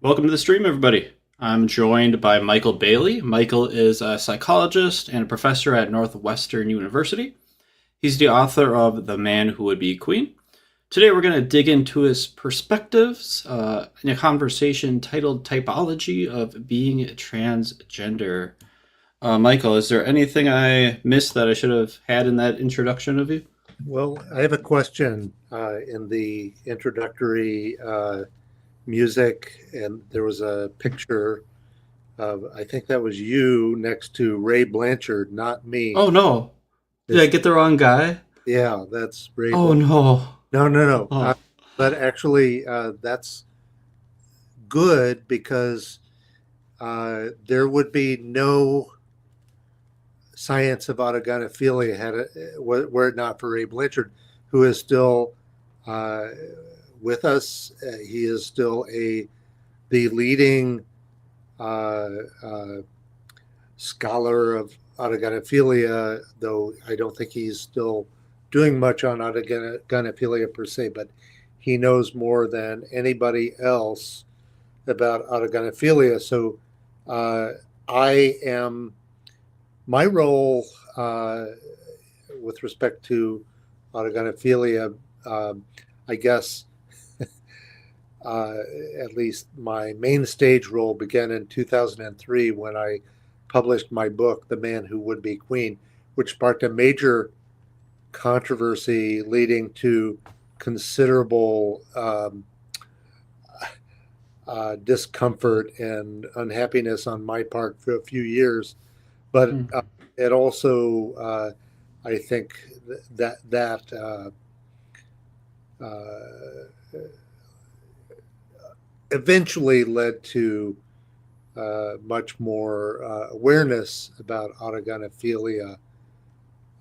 Welcome to the stream, everybody. I'm joined by Michael Bailey. Michael is a psychologist and a professor at Northwestern University. He's the author of The Man Who Would Be Queen. Today, we're going to dig into his perspectives in a conversation titled Typology of Being Transgender. Michael, is there anything I missed that I should have had in that introduction of you? Well, I have a question in the introductory music, and there was a picture of, I think that was you next to Ray Blanchard, not me. Oh, no. Did I It's, get the wrong guy? yeah, that's Ray Oh, Blanchard. no. No, no, no. Oh, But actually, that's good because there would be no science of autogynephilia were it not for Ray Blanchard, who is still uh, with us. He is still the leading uh, uh, scholar of autogynephilia, though I don't think he's still doing much on autogynephilia per se, but he knows more than anybody else about autogynephilia. So uh, I am my role with respect to autogynephilia, I guess, uh, at least my main stage role began in 2003 when I published my book, The Man Who Would Be Queen, which sparked a major controversy leading to considerable discomfort and unhappiness on my part for a few years. But hmm. it also, I think, that eventually led to much more awareness about autogynephilia.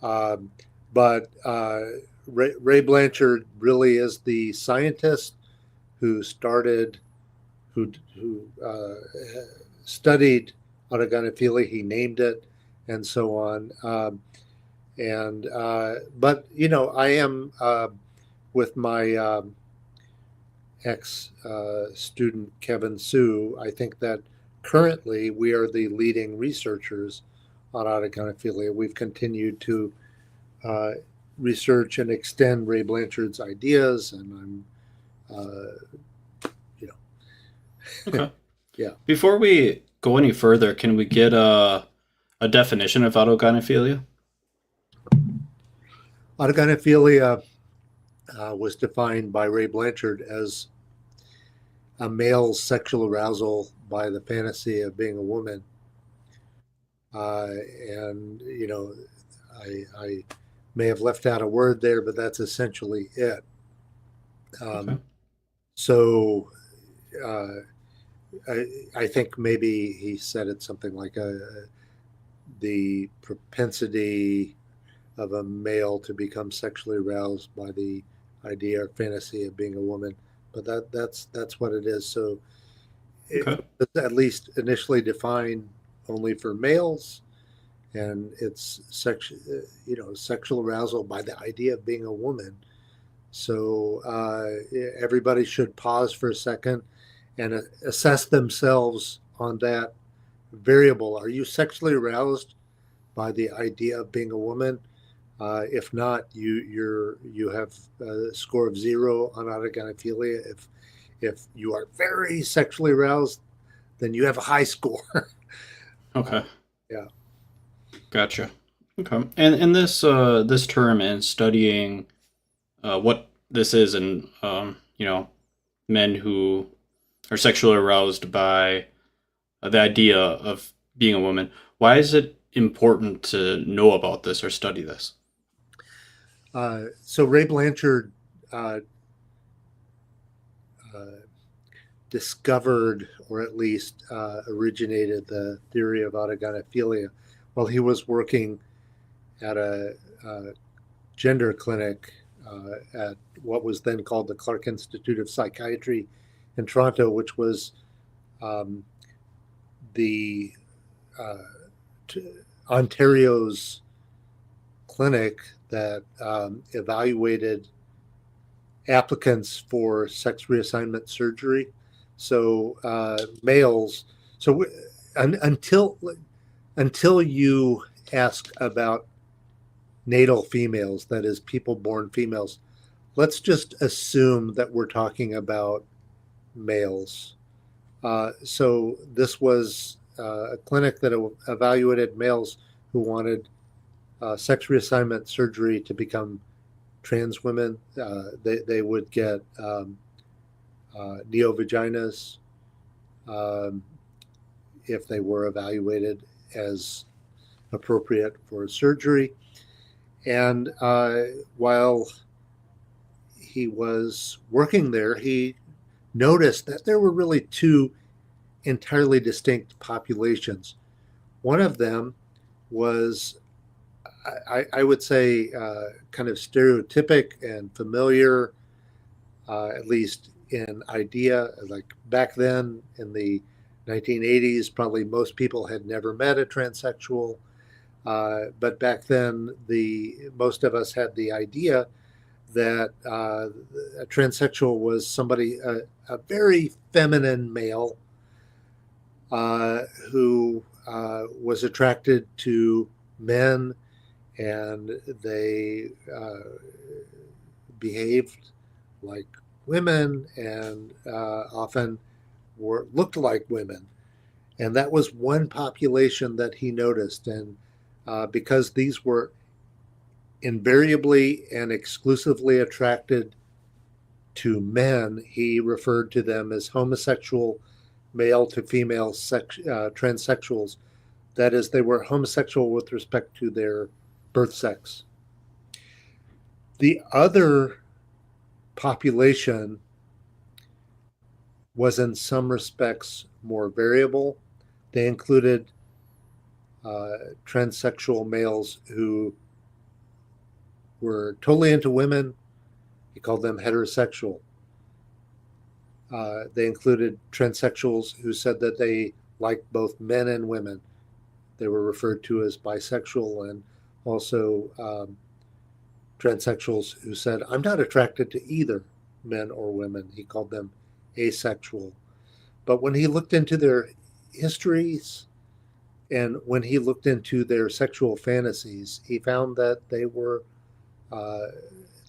Um, but Ray Blanchard really is the scientist who started, who studied autogynephilia. He named it, and so on. And but I am with my ex student Kevin Sue. I think that currently we are the leading researchers on autogynephilia. We've continued to uh, research and extend Ray Blanchard's ideas, and I'm, you know, Okay. yeah. Before we go any further, can we get a definition of autogynephilia? Autogynephilia was defined by Ray Blanchard as a male's sexual arousal by the fantasy of being a woman. And, I may have left out a word there, but that's essentially it. Okay. Um, so uh, I think maybe he said it something like the propensity of a male to become sexually aroused by the idea or fantasy of being a woman. But that's what it is. So Okay. it's at least initially defined only for males, and it's sexual arousal by the idea of being a woman. So everybody should pause for a second and assess themselves on that variable. Are you sexually aroused by the idea of being a woman? If not, you have a score of 0 on autogynephilia. If you are very sexually aroused, then you have a high score. Okay. Yeah. Gotcha. Okay. And this term and studying what this is and men who are sexually aroused by the idea of being a woman. Why is it important to know about this or study this? So Ray Blanchard uh, uh, discovered, or at least originated, the theory of autogynephilia while he was working at a gender clinic at what was then called the Clark Institute of Psychiatry in Toronto, which was um, the uh, Ontario's clinic that evaluated applicants for sex reassignment surgery. So males. So until you ask about natal females, that is, people born females, let's just assume that we're talking about males. So this was a clinic that evaluated males who wanted sex reassignment surgery to become trans women. They would get neovaginas um, if they were evaluated as appropriate for surgery. And while he was working there, he noticed that there were really two entirely distinct populations. One of them was, I would say, kind of stereotypic and familiar, at least in idea. Like back then in the 1980s, probably most people had never met a transsexual. But back then, most of us had the idea that a transsexual was somebody, a very feminine male who was attracted to men, and they behaved like women and often looked like women. And that was one population that he noticed. And because these were invariably and exclusively attracted to men, he referred to them as homosexual male to female transsexuals. That is, they were homosexual with respect to their birth sex. The other population was in some respects more variable. They included transsexual males who were totally into women. He called them heterosexual. They included transsexuals who said that they liked both men and women. They were referred to as bisexual, and also transsexuals who said, I'm not attracted to either men or women. He called them asexual. But when he looked into their histories and when he looked into their sexual fantasies, he found that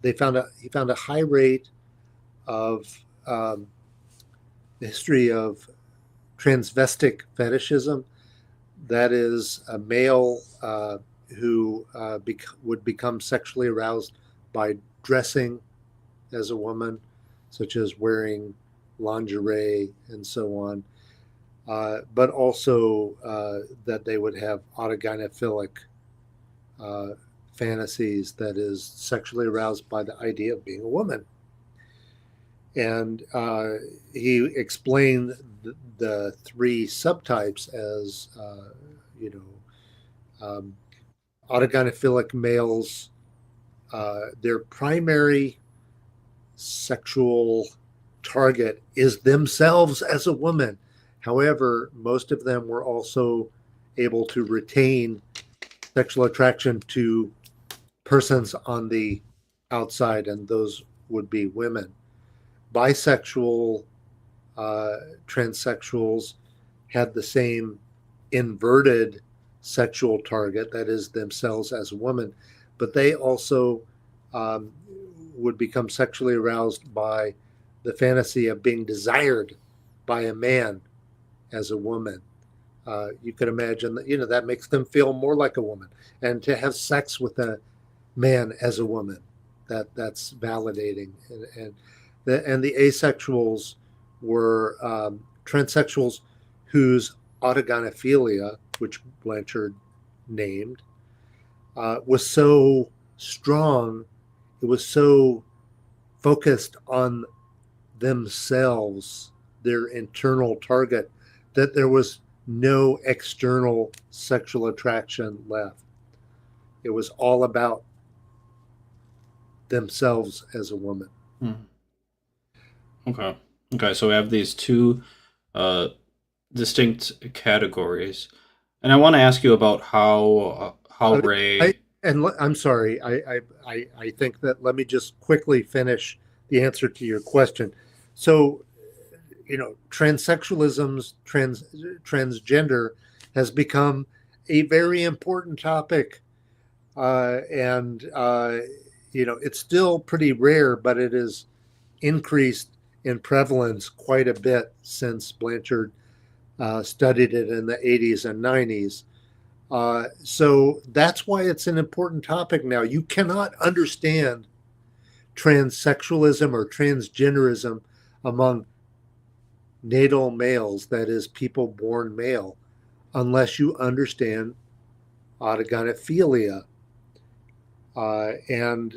he found a high rate of the history of transvestic fetishism. That is, a male who would become sexually aroused by dressing as a woman, such as wearing lingerie and so on, but also that they would have autogynephilic fantasies, that is, sexually aroused by the idea of being a woman. And he explained the three subtypes as, autogynephilic males, their primary sexual target is themselves as a woman. However, most of them were also able to retain sexual attraction to persons on the outside, and those would be women. Bisexual transsexuals had the same inverted sexual target, that is, themselves as a woman, but they also would become sexually aroused by the fantasy of being desired by a man as a woman. You could imagine that, that makes them feel more like a woman, and to have sex with a man as a woman, that's validating. And the asexuals were transsexuals whose autogynephilia, which Blanchard named, was so strong, it was so focused on themselves, their internal target, that there was no external sexual attraction left. It was all about themselves as a woman. Okay. Okay. So we have these two uh, distinct categories, and I want to ask you about how Ray. I'm sorry. I think that let me just quickly finish the answer to your question. So, transgender has become a very important topic, and it's still pretty rare, but it has increased in prevalence quite a bit since Blanchard studied it in the 80s and 90s. So that's why it's an important topic now. You cannot understand transsexualism or transgenderism among natal males, that is, people born male, unless you understand autogynephilia. And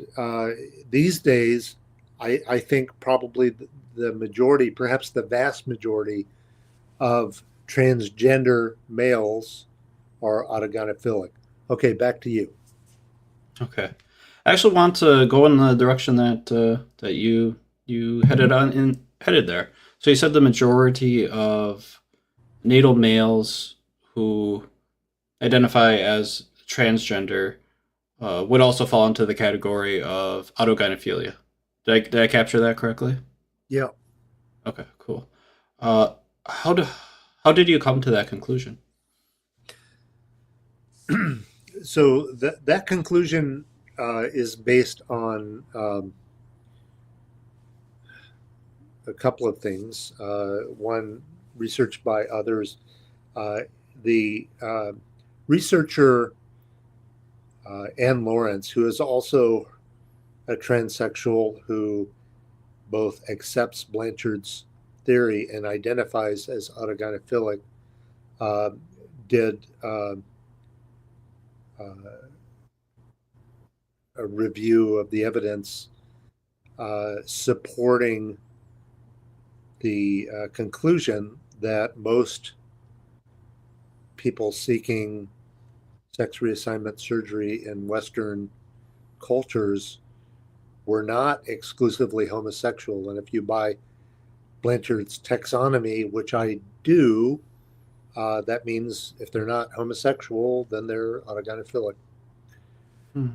these days, I think probably the majority, perhaps the vast majority of transgender males are autogynephilic. Okay, back to you. Okay. I actually want to go in the direction that you headed there. So you said the majority of natal males who identify as transgender would also fall into the category of autogynephilia. Did I capture that correctly? Yeah. Okay, cool. Uh, how do how did you come to that conclusion? So that conclusion is based on a couple of things. One, research by others. The researcher Anne Lawrence, who is also a transsexual who both accepts Blanchard's theory and identifies as autogynephilic, uh, did a review of the evidence supporting the conclusion that most people seeking sex reassignment surgery in Western cultures were not exclusively homosexual. And if you buy Blanchard's taxonomy, which I do, that means if they're not homosexual, then they're autogynephilic. Hmm.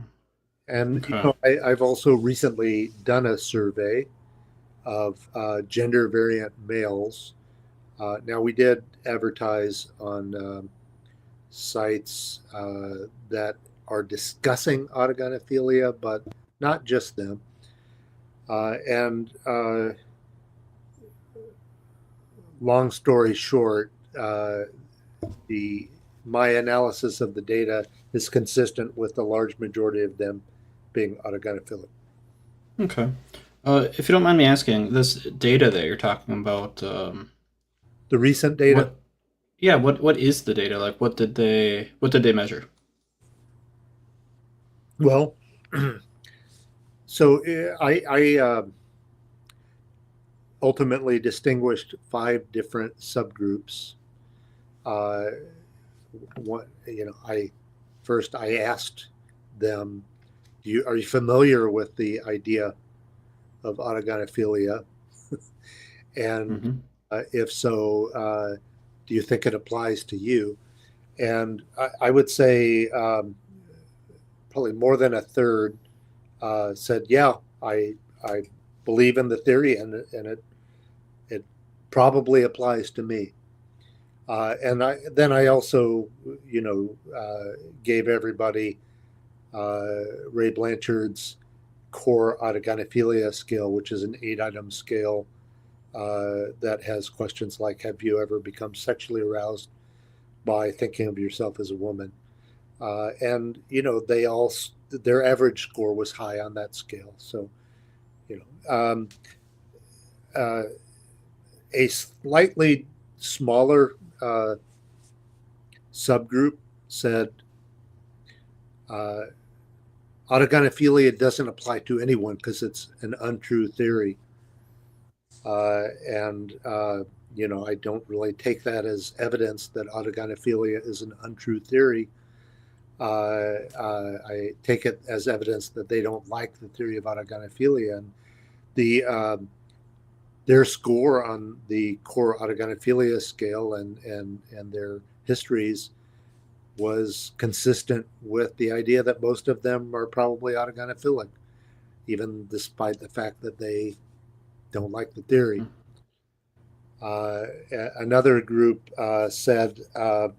And Okay. I've also recently done a survey of gender variant males. Now we did advertise on sites that are discussing autogynephilia, but not just them. And long story short, the my analysis of the data is consistent with the large majority of them being autogynephilic. Okay. If you don't mind me asking, this data that you're talking about, The recent data, what? Yeah, what is the data? Like, what did they measure? well, so I ultimately distinguished 5 different subgroups. Uh, I asked them, are you familiar with the idea of autogynephilia? And Hmm. if so, do you think it applies to you? And I would say probably more than a third said, "Yeah, I believe in the theory, and it probably applies to me." And I also, gave everybody Ray Blanchard's core autogynephilia scale, which is an 8-item scale that has questions like, "Have you ever become sexually aroused by thinking of yourself as a woman?" And they all their average score was high on that scale. So you know, uh, a slightly smaller subgroup said uh, autogynephilia doesn't apply to anyone because it's an untrue theory. And I don't really take that as evidence that autogynephilia is an untrue theory. I take it as evidence that they don't like the theory of autogynephilia. And the their score on the core autogynephilia scale and their histories was consistent with the idea that most of them are probably autogynephilic, even despite the fact that they don't like the theory. Another group said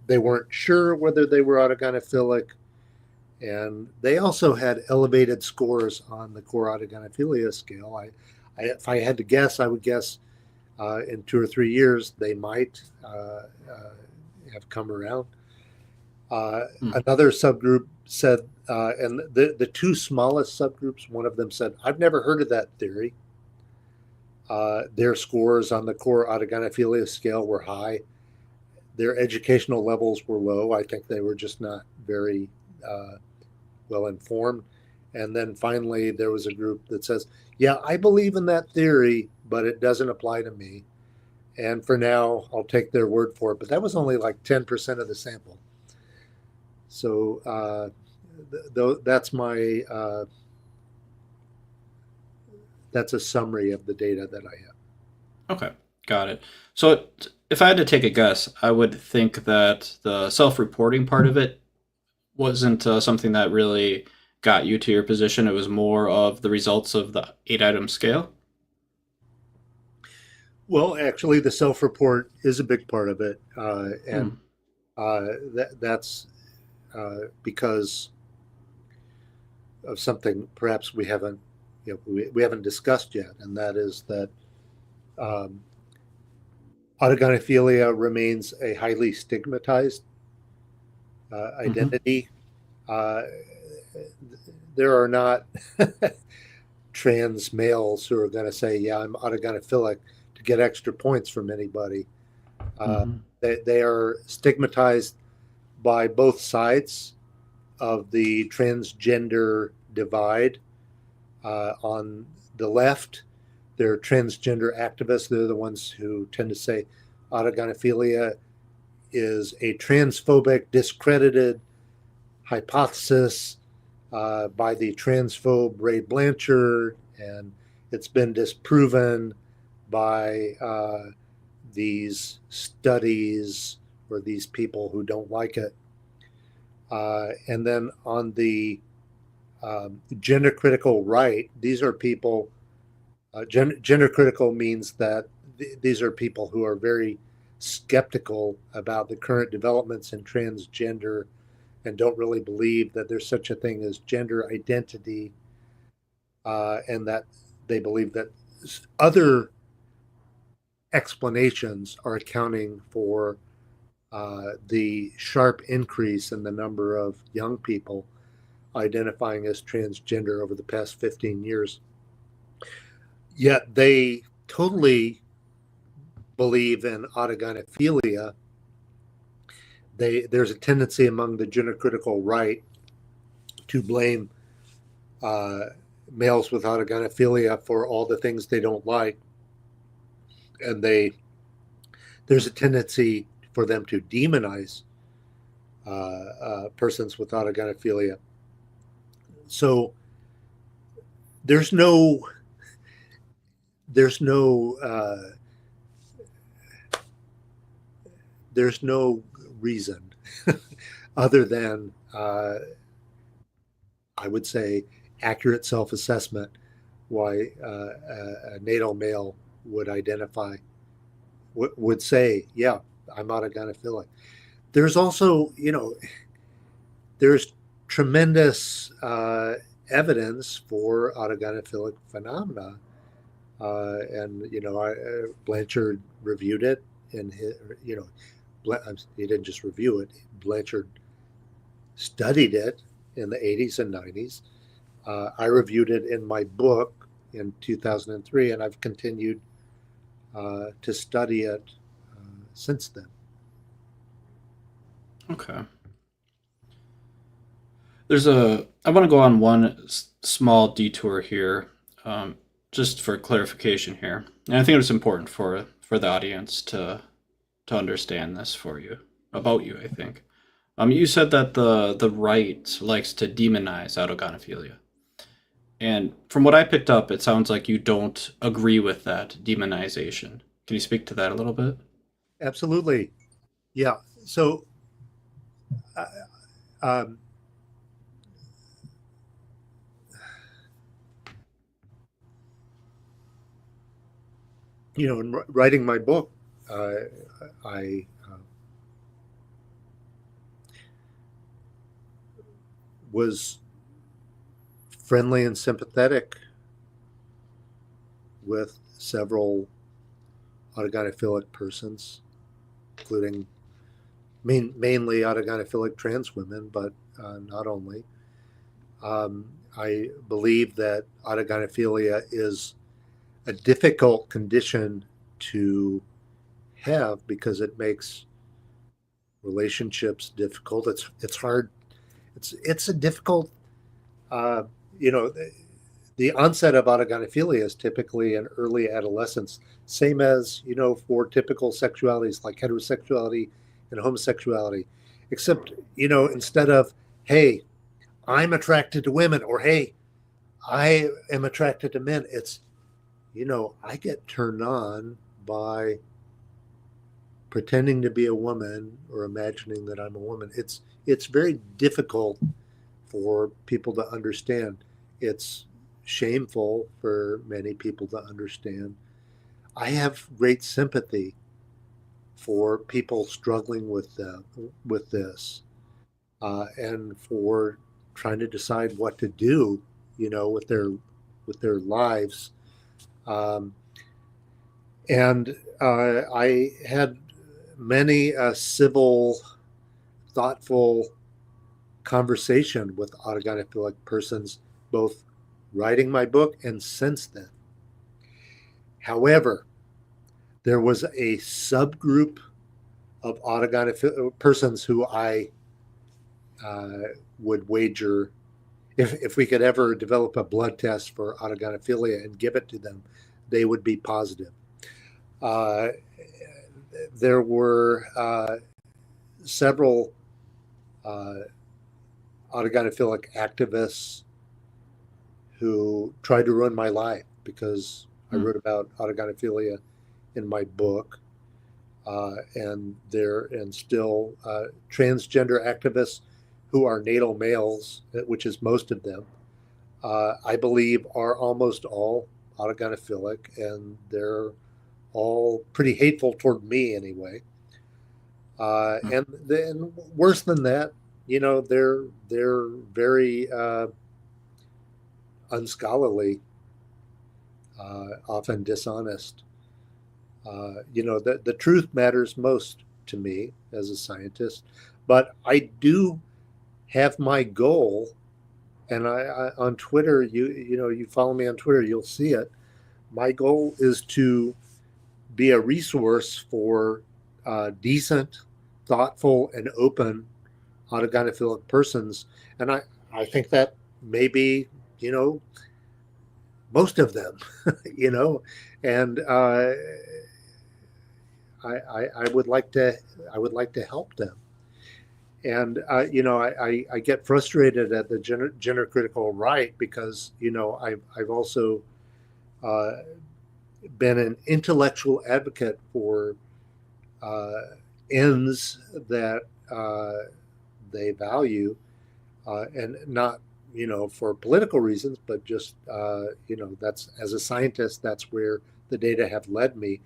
they weren't sure whether they were autogynephilic, and they also had elevated scores on the core autogynephilia scale. If I had to guess, I would guess in 2 or 3 years they might have come around. Hmm. Another subgroup said, and the two smallest subgroups, one of them said, "I've never heard of that theory." Their scores on the core autogynephilia scale were high. Their educational levels were low. I think they were just not very well informed. And then finally, there was a group that says, "Yeah, I believe in that theory, but it doesn't apply to me." And for now, I'll take their word for it. But that was only like 10% of the sample. So that's my that's a summary of the data that I have. Okay, got it. So if I had to take a guess, I would think that the self-reporting part of it wasn't something that really got you to your position. It was more of the results of the 8 item scale. Well, actually, the self-report is a big part of it, Hmm. and that's because of something perhaps we haven't discussed yet, and that is that um, autogynephilia remains a highly stigmatized Hmm. identity. Uh, there are not trans males who are going to say, "Yeah, I'm autogynephilic," to get extra points from anybody. Uh, Hmm. they are stigmatized by both sides of the transgender divide. On the left, they're transgender activists. They're the ones who tend to say autogynephilia is a transphobic, discredited hypothesis by the transphobe Ray Blanchard, and it's been disproven by these studies or these people who don't like it. And then on the gender critical right, these are people, gender critical means that these are people who are very skeptical about the current developments in transgender and don't really believe that there's such a thing as gender identity, and that they believe that other explanations are accounting for the sharp increase in the number of young people identifying as transgender over the past 15 years. Yet they totally believe in autogynephilia. There's a tendency among the gender critical right to blame uh, males with autogynephilia for all the things they don't like, and there's a tendency for them to demonize persons with autogynephilia. So there's no there's no there's no reason other than I would say accurate self-assessment why a natal male would identify would say, yeah, I'm autogynephilic. There's also, there's tremendous evidence for autogynephilic phenomena, and Blanchard reviewed it, and he didn't just review it. Blanchard studied it in the 80s and 90s. I reviewed it in my book in 2003, and I've continued to study it since then. Okay. I want to go on one small detour here, um, just for clarification here. And I think it's important for the audience to understand this for you, about you, I think. You said that the right likes to demonize autogonophilia. And from what I picked up, it sounds like you don't agree with that demonization. Can you speak to that a little bit? Absolutely. Yeah. So, uh, um, in writing my book, I was friendly and sympathetic with several autogynephilic persons, including mainly autogynephilic trans women, but not only. I believe that autogynephilia is a difficult condition to have because it makes relationships difficult. It's hard. It's a difficult. Uh, you know, the onset of autogynephilia is typically in early adolescence, same as for typical sexualities like heterosexuality and homosexuality, except instead of hey, I'm attracted to women, or hey, I am attracted to men, it's I get turned on by pretending to be a woman or imagining that I'm a woman. It's very difficult for people to understand. It's shameful for many people to understand. I have great sympathy for people struggling with this, and for trying to decide what to do, with their lives. Um, and I had many civil, thoughtful conversation with autogynephilic persons, both writing my book and since then. However, there was a subgroup of autogynephilic persons who I would wager, if we could ever develop a blood test for autogynephilia and give it to them, they would be positive. Uh, there were several autogynephilic activists who tried to ruin my life because I wrote about autogynephilia in my book. And still transgender activists who are natal males, which is most of them, I believe are almost all autogynephilic, and they're all pretty hateful toward me anyway. And then worse than that, they're very unscholarly, often dishonest. The truth matters most to me as a scientist, but I do have my goal, and I on Twitter, you follow me on Twitter, you'll see it. My goal is to be a resource for decent, thoughtful, and open autogynephilic persons, and I think that maybe most of them, and I would like to help them. And I get frustrated at the gender critical right because I've also been an intellectual advocate for ends that they value, and not for political reasons, but just that's, as a scientist, that's where the data have led me.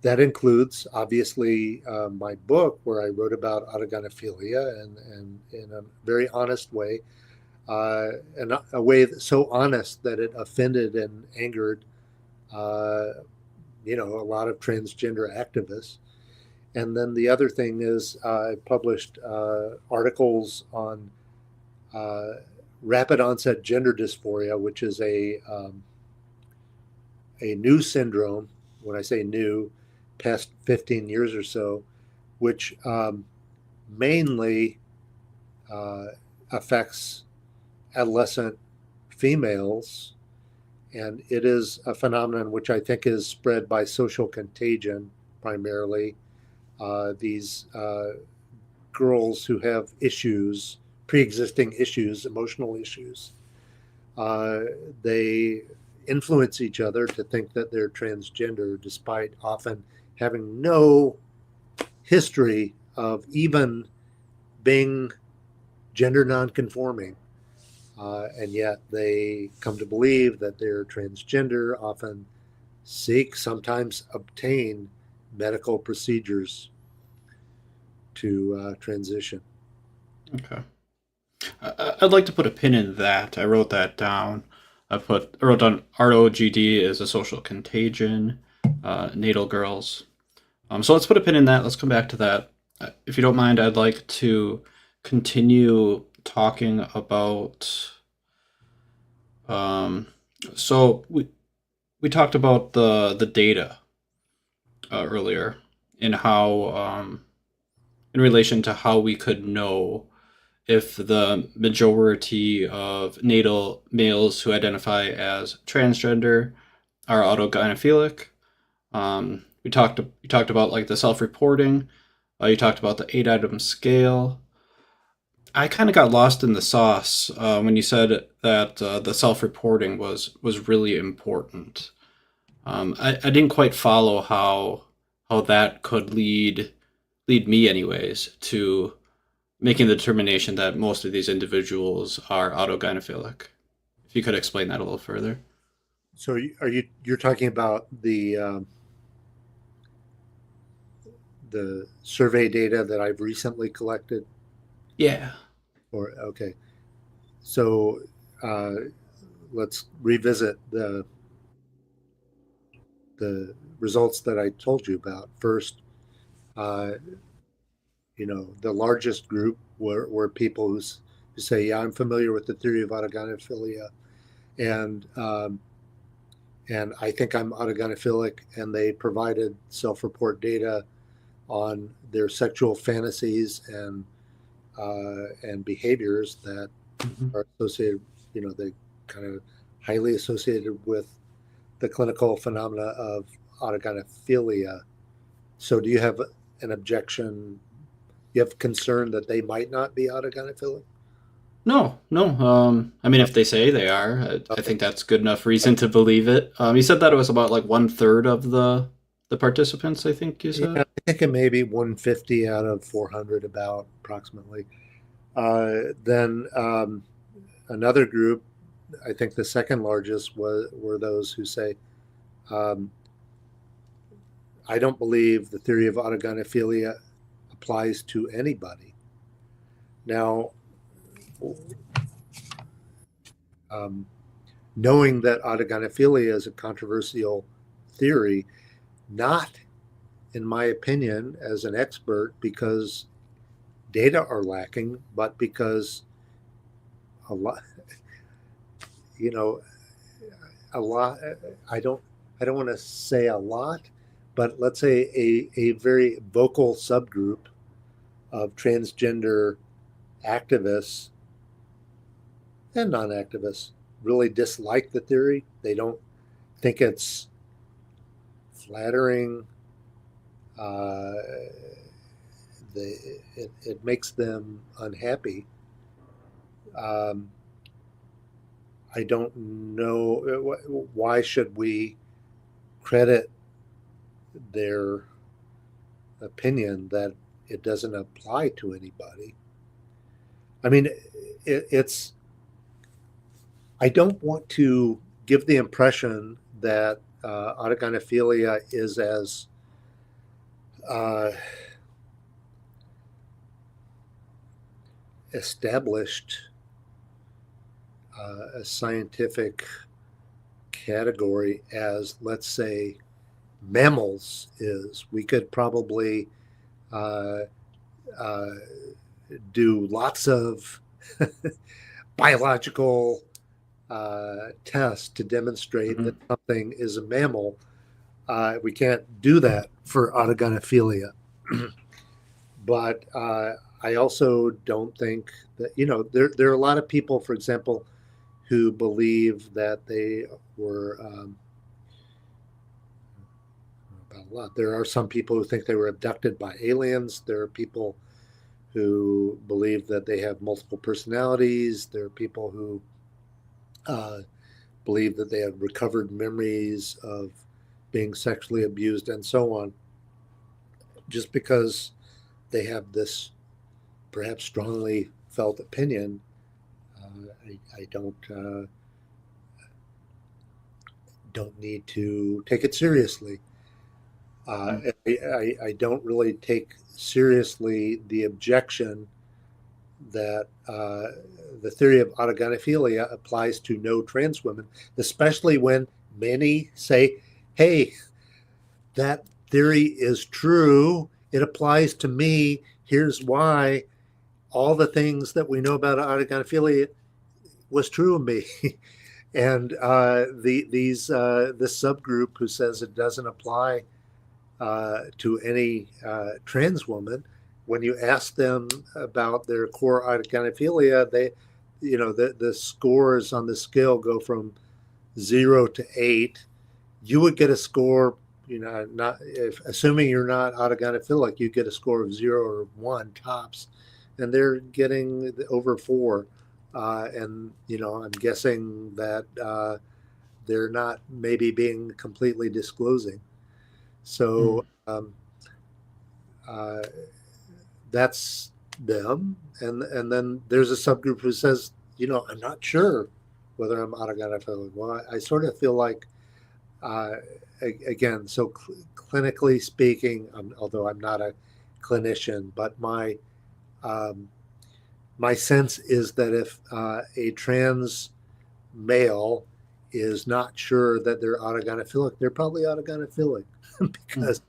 That includes, obviously, my book where I wrote about autogynephilia, and in a very honest way, and a way that's so honest that it offended and angered, a lot of transgender activists. And then the other thing is I published articles on rapid onset gender dysphoria, which is a new syndrome. When I say new, past 15 years or so, which mainly affects adolescent females. And it is a phenomenon which I think is spread by social contagion primarily. These girls who have issues, pre-existing issues, emotional issues, they influence each other to think that they're transgender, despite often having no history of even being gender nonconforming. And yet they come to believe that they're transgender, often seek, sometimes obtain medical procedures to transition. Okay. I'd like to put a pin in that. I wrote that down. I wrote down ROGD is a social contagion, natal girls. So let's put a pin in that. Let's come back to that. If you don't mind, I'd like to continue talking about. Um, so we talked about the data earlier, and how in relation to how we could know if the majority of natal males who identify as transgender are autogynephilic. We talked about like the self-reporting. You talked about the 8-item scale. I kind of got lost in the sauce when you said that the self-reporting was really important. I didn't quite follow how that could lead me anyways to making the determination that most of these individuals are autogynephilic. If you could explain that a little further. So you're talking about the survey data that I've recently collected, Yeah. or okay? So uh, let's revisit the results that I told you about first. Uh, the largest group were people who say, "Yeah, I'm familiar with the theory of autogynephilia, and and I think I'm autogynephilic," and they provided self-report data on their sexual fantasies and behaviors that Mhm. are associated, they kind of highly associated with the clinical phenomena of autogynephilia. So, do you have an objection? You have concern that they might not be autogynephilic? No, no. I mean, if they say they are, I Okay. think that's good enough reason to believe it. You said that it was about like 1/3 of the participants. I think you Yeah, said. I think it may be 150 out of 400, about approximately. Then another group, I think the second largest, were those who say, um, I don't believe the theory of autogynephilia applies to anybody. Now, um, knowing that autogynephilia is a controversial theory, not in my opinion as an expert because data are lacking, but because a lot, you know, a lot. I don't. I don't want to say a lot, but let's say a very vocal subgroup of transgender activists and non-activists really dislike the theory. They don't think it's flattering. Uh, it makes them unhappy. Um, I don't know why should we credit their opinion that it doesn't apply to anybody. I mean, it's. I don't want to give the impression that autogynephilia is as uh, established a scientific category as, let's say, mammals is. We could probably uh, uh, do lots of biological tests to demonstrate that Mhm. something is a mammal. We can't do that for autogynephilia. But I also don't think that, there are a lot of people, for example, who believe that they were about a lot. There are some people who think they were abducted by aliens. There are people who believe that they have multiple personalities. There are people who uh, believe that they have recovered memories of being sexually abused and so on. Just because they have this perhaps strongly felt opinion, I don't need to take it seriously. Mm. I don't really take seriously the objection that the theory of autogynephilia applies to no trans women, especially when many say, hey, that theory is true. It applies to me. Here's why. All the things that we know about autogynephilia was true of me. And this subgroup who says it doesn't apply to any trans woman, when you ask them about their core autogynephilia, the scores on the scale go from 0 to 8. You would get a score, not if assuming you're not autogynephilic, you get a score of 0 or 1 tops, and they're getting over 4. And I'm guessing that they're not maybe being completely disclosing. Mm. So uh, that's them, and then there's a subgroup who says, I'm not sure whether I'm autogynephilic. Well, I sort of feel like, uh, again, so clinically speaking, although I'm not a clinician, but um, my sense is that if a trans male is not sure that they're autogynephilic, they're probably autogynephilic Mm.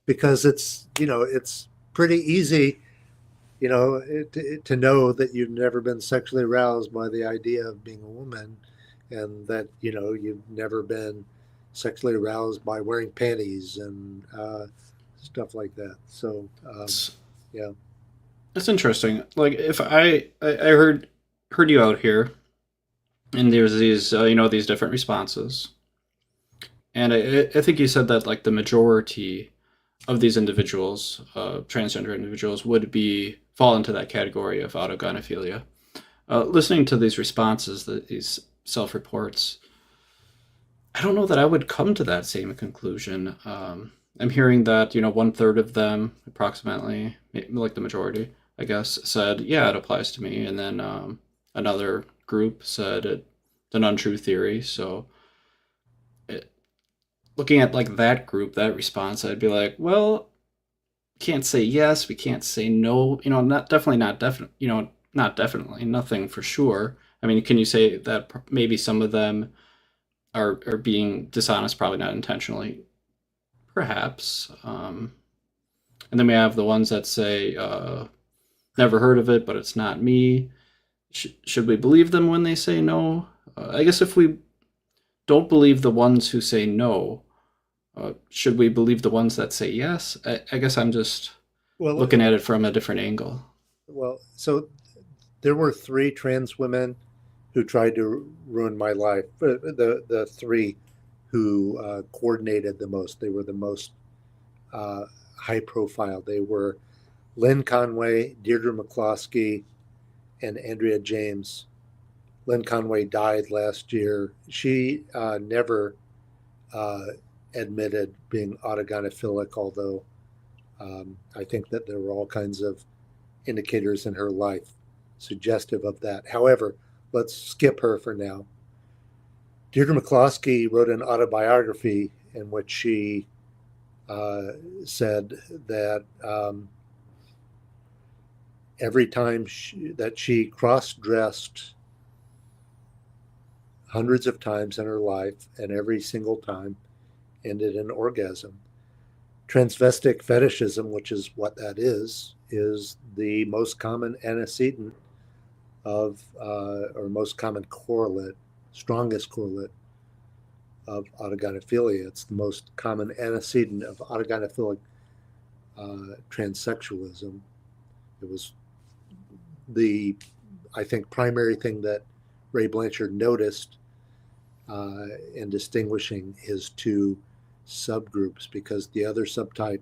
because it's pretty easy, to know that you've never been sexually aroused by the idea of being a woman, and that you've never been sexually aroused by wearing panties and stuff like that. So It's, yeah. it's interesting. Like if I heard you out here, and there's these these different responses, and I think you said that like the majority of these individuals, transgender individuals, would be fall into that category of autogynephilia. Listening to these responses, these self-reports, I don't know that I would come to that same conclusion. I'm hearing that 1/3 of them, approximately, like the majority, I guess, said yeah it applies to me, and then another group said it's an untrue theory. So, it, looking at like that group, that response, I'd be like, well, can't say yes, we can't say no. Not definitely, not definite. Not definitely, nothing for sure. I mean, can you say that maybe some of them are being dishonest? Probably not intentionally, perhaps. And then we have the ones that say, "Never heard of it, but it's not me." Should we believe them when they say no? I guess if we don't believe the ones who say no, should we believe the ones that say yes? I guess I'm just Well, looking at it from a different angle. so there were 3 trans women who tried to ruin my life. The 3 who coordinated the most. They were the most uh, high profile. They were Lynn Conway, Deirdre McCloskey, and Andrea James. Lynn Conway died last year. She never uh, admitted being autogynephilic, although I think that there were all kinds of indicators in her life suggestive of that. However, let's skip her for now. Deirdre McCloskey wrote an autobiography in which she uh, said that every time that she cross-dressed hundreds of times in her life, and every single time ended in orgasm. Transvestic fetishism, which is what that is the most common antecedent of, or most common correlate, strongest correlate of autogynephilia. It's the most common antecedent of autogynephilic transsexualism. It was the, I think, primary thing that Ray Blanchard noticed in distinguishing his 2 subgroups, because the other subtype,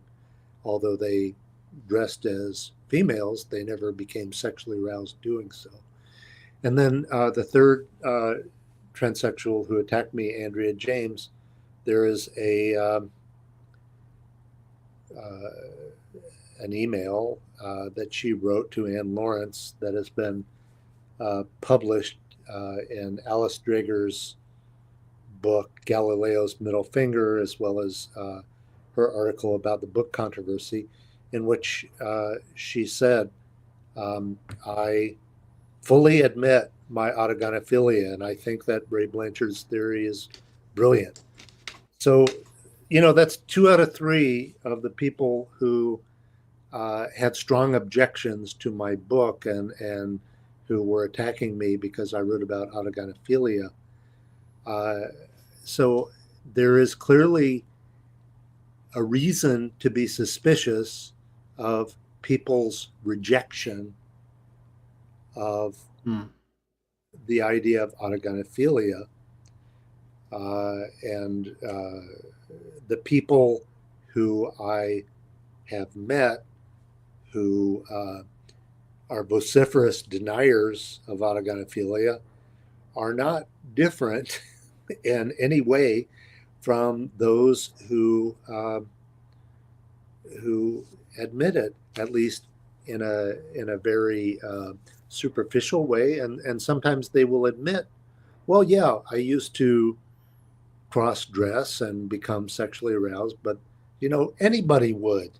although they dressed as females, they never became sexually aroused doing so. And then the third transsexual who attacked me, Andrea James, there is an email that she wrote to Anne Lawrence that has been published in Alice Drager's book Galileo's Middle Finger, as well as her article about the book controversy, in which she said, I fully admit my autogynephilia, and I think that Ray Blanchard's theory is brilliant. So, that's 2 out of 3 of the people who had strong objections to my book and who were attacking me because I wrote about autogynephilia. So there is clearly a reason to be suspicious of people's rejection of the idea of autogynephilia. And the people who I have met who are vociferous deniers of autogynephilia are not different in any way from those who admit it, at least in a very superficial way, and sometimes they will admit, well, yeah, I used to cross dress and become sexually aroused, but anybody would.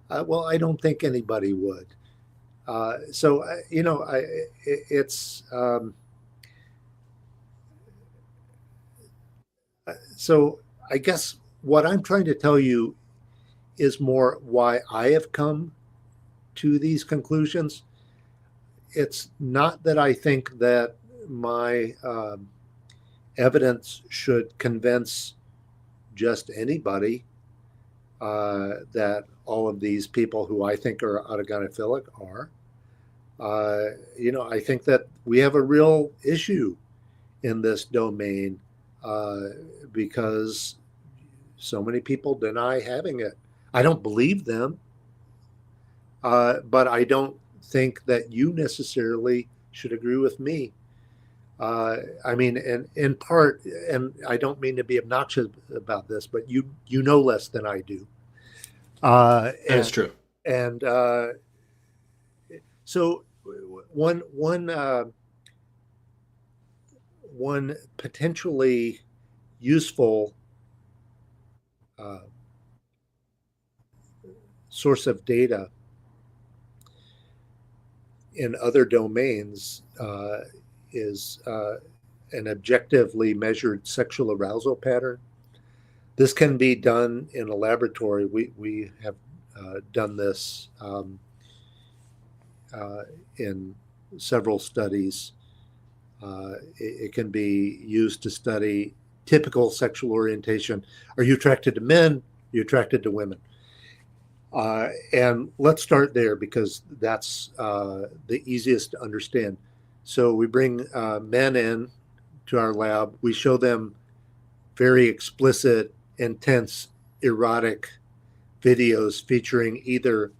Well, I don't think anybody would. So it's so I guess what I'm trying to tell you is more why I have come to these conclusions. It's not that I think that my evidence should convince just anybody that all of these people who I think are autogynephilic are. I think that we have a real issue in this domain because so many people deny having it. I don't believe them, but I don't think that you necessarily should agree with me. I mean, and in part, and I don't mean to be obnoxious about this, but you know less than I do. That's true. And so one potentially useful source of data in other domains is an objectively measured sexual arousal pattern. This can be done in a laboratory. We have done this in several studies. It can be used to study typical sexual orientation. Are you attracted to men? Are you attracted to women? And let's start there because that's the easiest to understand. So we bring men in to our lab. We show them very explicit, intense, erotic videos featuring either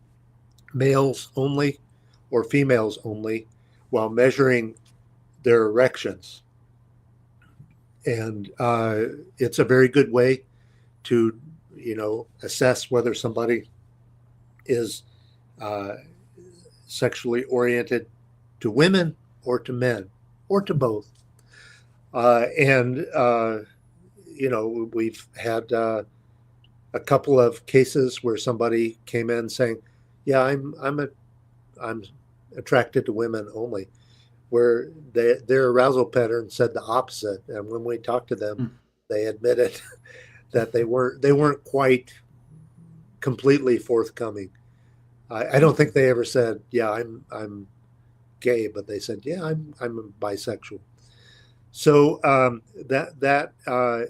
males only or females only while measuring their erections. And it's a very good way to, assess whether somebody is sexually oriented to women or to men or to both. We've had a couple of cases where somebody came in saying, "Yeah, I'm attracted to women only," where their arousal pattern said the opposite. And when we talked to them, they admitted that they weren't quite completely forthcoming. I don't think they ever said, "Yeah, I'm gay," but they said, "Yeah, I'm bisexual." So that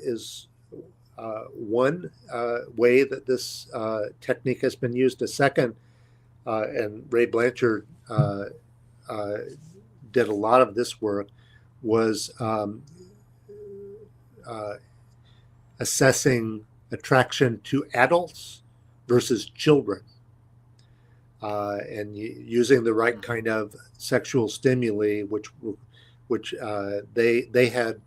is one way that this technique has been used. A second, and Ray Blanchard did a lot of this work, was assessing attraction to adults versus children. And using the right kind of sexual stimuli, which they had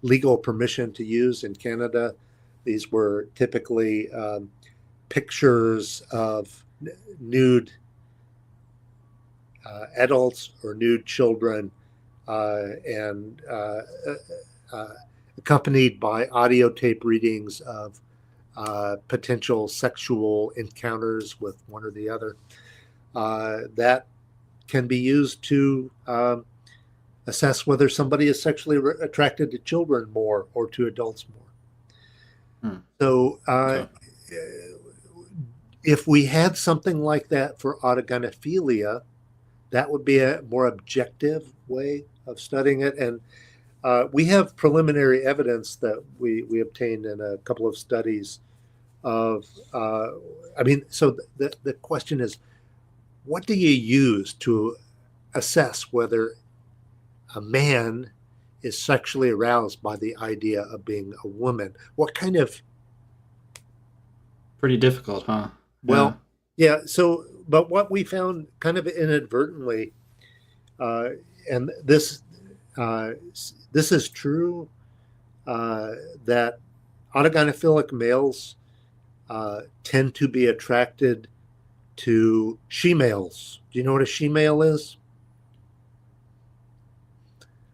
legal permission to use in Canada. These were typically pictures of nude adults or nude children, and accompanied by audio tape readings of potential sexual encounters with one or the other. That can be used to assess whether somebody is sexually attracted to children more or to adults more. So Okay. if we had something like that for autogynephilia, that would be a more objective way of studying it. And we have preliminary evidence that we obtained in a couple of studies of, so the question is, what do you use to assess whether a man is sexually aroused by the idea of being a woman? What kind of, Pretty difficult, huh? Yeah. well, yeah, so, but what we found kind of inadvertently, uh, and uh, this is true, that autogynephilic males tend to be attracted to she-males. Do you know what a she-male is?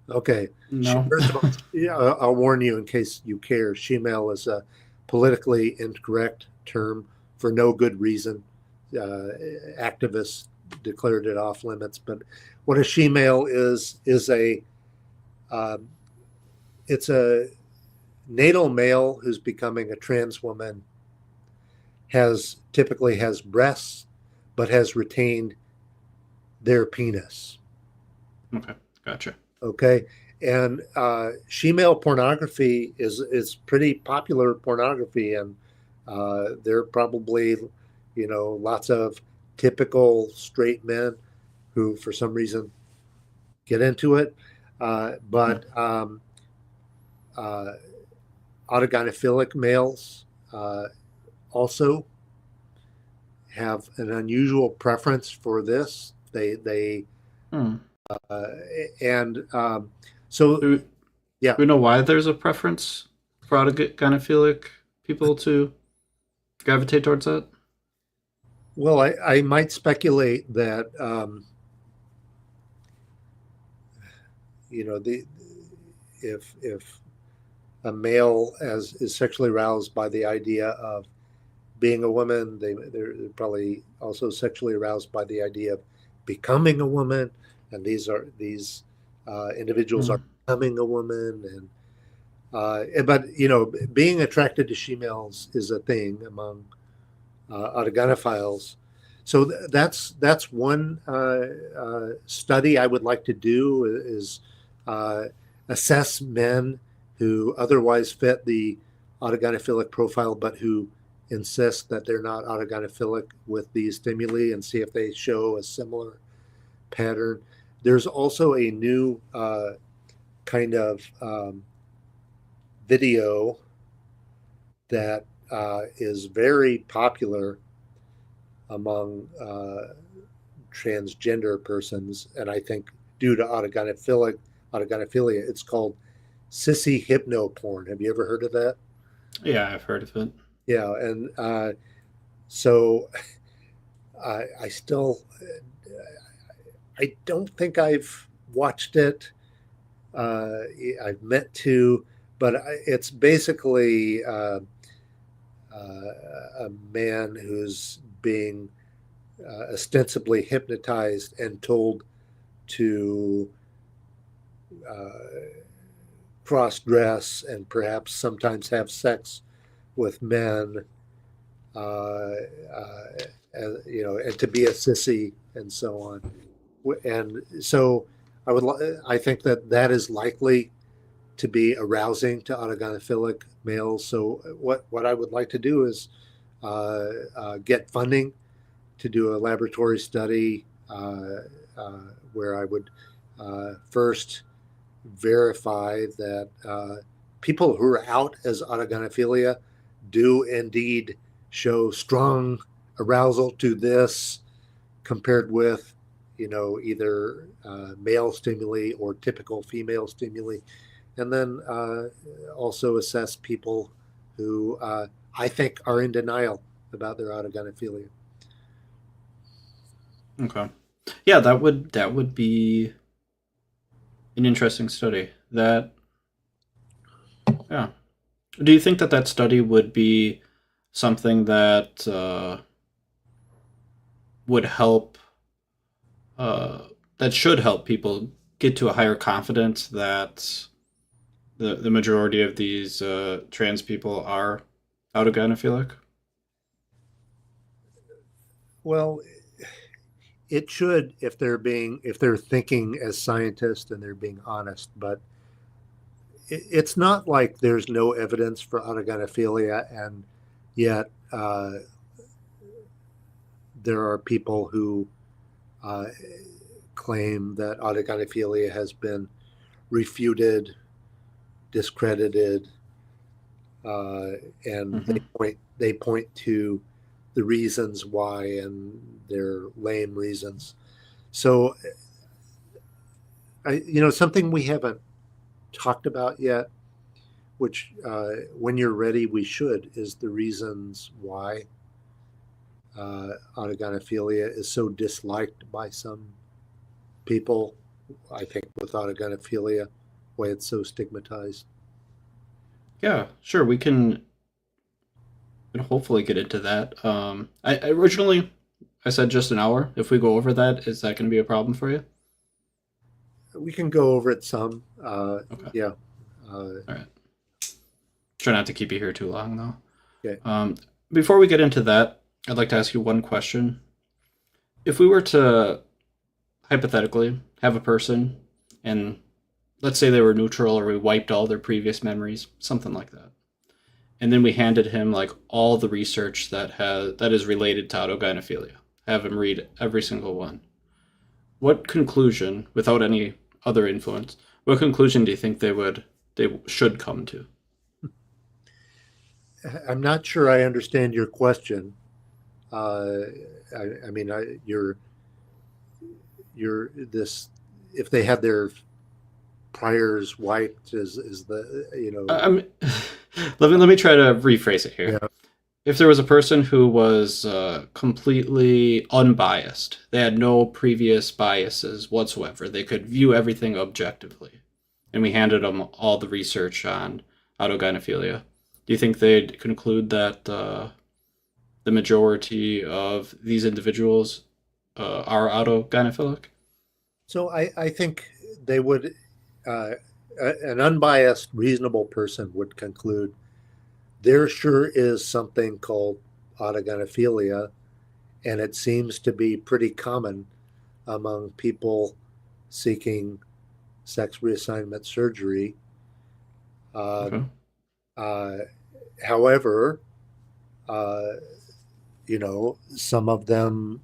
Okay. No. First of all, yeah, I'll warn you in case you care. She-male is a politically incorrect term for no good reason. Activists declared it off limits. But what a she-male is um, it's a natal male who's becoming a trans woman, typically has breasts, but has retained their penis. Okay. Gotcha. Okay, and she-male pornography is pretty popular pornography, and there are probably, lots of typical straight men who, for some reason, get into it. Hmm. But autogynephilic males also have an unusual preference for this. They Hmm. uh, and so Do yeah. we know why there's a preference for autogynephilic people to gravitate towards that? Well, I might speculate that the if a male is sexually aroused by the idea of being a woman, they're probably also sexually aroused by the idea of becoming a woman, and these individuals Hmm. are becoming a woman, and but being attracted to she-males is a thing among autogynephiles. So that's one study I would like to do is uh, assess men who otherwise fit the autogynephilic profile, but who insist that they're not autogynephilic with these stimuli, and see if they show a similar pattern. There's also a new kind of video that is very popular among transgender persons, and I think due to autogynephilia, it's called sissy hypno porn. Have you ever heard of that? Yeah, I've heard of it. Yeah, and so I still I don't think I've watched it. I've meant to, but it's basically a man who's being ostensibly hypnotized and told to uh, cross dress and perhaps sometimes have sex with men, and to be a sissy and so on. And so I think that is likely to be arousing to autogynephilic males. So what I would like to do is get funding to do a laboratory study where I would first verify that people who are out as autogynephilia do indeed show strong arousal to this compared with either male stimuli or typical female stimuli, and then also assess people who I think are in denial about their autogynephilia. Okay. Yeah, that would be an interesting study. That, yeah. Do you think that study would be something that would help, uh, that should help people get to a higher confidence that the majority of these trans people are autogynephilic? Well, it should if they're thinking as scientists and they're being honest, but it's not like there's no evidence for autogynephilia, and yet there are people who uh, claim that autogynephilia has been refuted, discredited, uh, and Mm-hmm. they point to the reasons why, and they're lame reasons. So, something we haven't talked about yet, which when you're ready, we should, is the reasons why autogynephilia is so disliked by some people. I think with autogynephilia, why it's so stigmatized. Yeah, sure. We can hopefully get into that. I originally I said just an hour. If we go over that, is that going to be a problem for you? We can go over it some. Okay. Yeah. Uh, All right. Try not to keep you here too long, though. okay. Before we get into that, I'd like to ask you one question. If we were to hypothetically have a person, and let's say they were neutral or we wiped all their previous memories, something like that, and then we handed him like all the research that is related to autogynephilia, have him read every single one. What conclusion, without any other influence, what conclusion do you think they should come to? I'm not sure I understand your question. Uh, I mean, you're this. If they had their priors wiped, is the I'm let me try to rephrase it here. yeah. If there was a person who was completely unbiased, they had no previous biases whatsoever, they could view everything objectively, and we handed them all the research on autogynephilia, do you think they'd conclude that the majority of these individuals are autogynephilic? So I think they would. Uh, an unbiased, reasonable person would conclude there sure is something called autogynephilia, and it seems to be pretty common among people seeking sex reassignment surgery. Okay. Um, uh, However, uh, some of them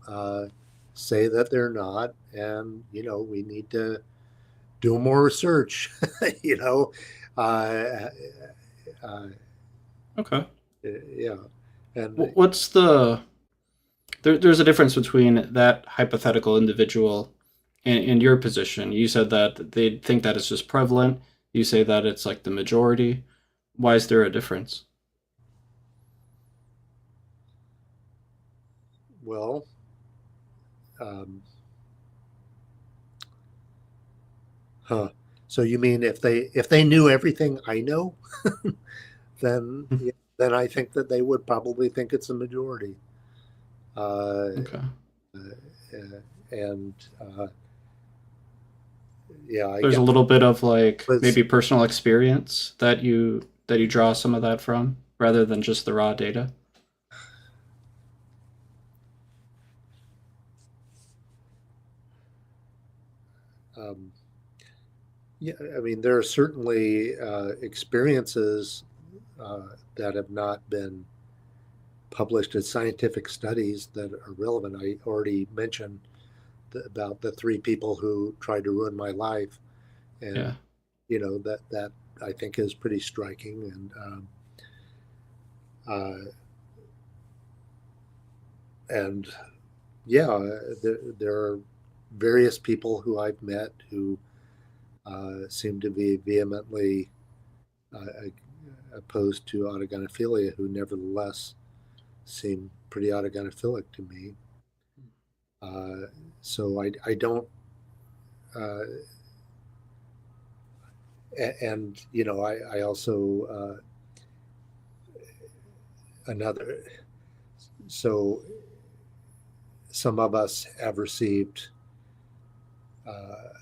say that they're not, and we need to do more research. you know, uh, uh, Okay. yeah, and What's there's a difference between that hypothetical individual and your position. You said that they think that it's just prevalent. You say that it's like the majority. Why is there a difference? well, um, huh. So you mean if they knew everything I know, then yeah, then I think that they would probably think it's a majority. Uh, Okay. uh, and yeah, I There's guess a little bit of like was maybe personal experience that you draw some of that from rather than just the raw data. um, yeah. I mean, there are certainly experiences that have not been published as scientific studies that are relevant. I already mentioned about the three people who tried to ruin my life, and Yeah. that I think is pretty striking. Uh, and yeah, there are various people who I've met who seem to be vehemently opposed to autogynephilia, who nevertheless seem pretty autogynephilic to me. Uh, so I don't, uh, and I also another. So some of us have received uh,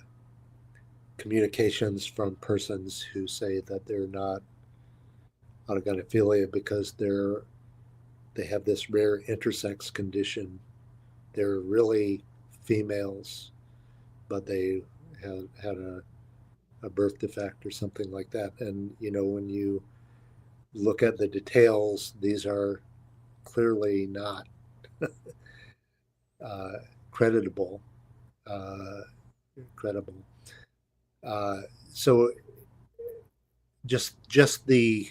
communications from persons who say that they're not autogynephilia because they have this rare intersex condition. They're really females, but they had a birth defect or something like that. And when you look at the details, these are clearly not uh, creditable, uh, credible. Uh, so just the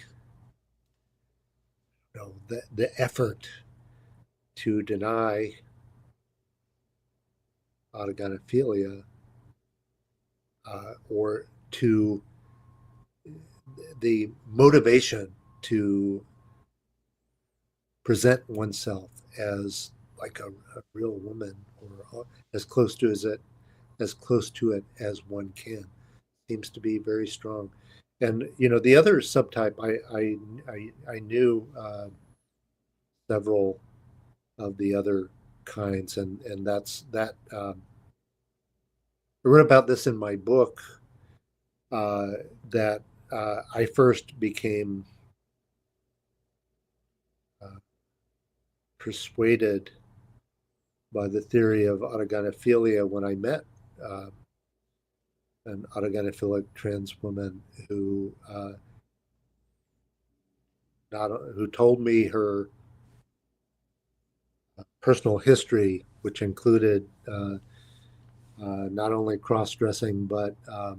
effort to deny autogynephilia or to the motivation to present oneself as like a real woman or as close to it as one can seems to be very strong. And the other subtype, I knew several of the other kinds, and that's that. I wrote about this in my book uh, that I first became uh, persuaded by the theory of autogynephilia when I met uh, an autogynephilic trans woman who told me her personal history, which included not only cross dressing but uh,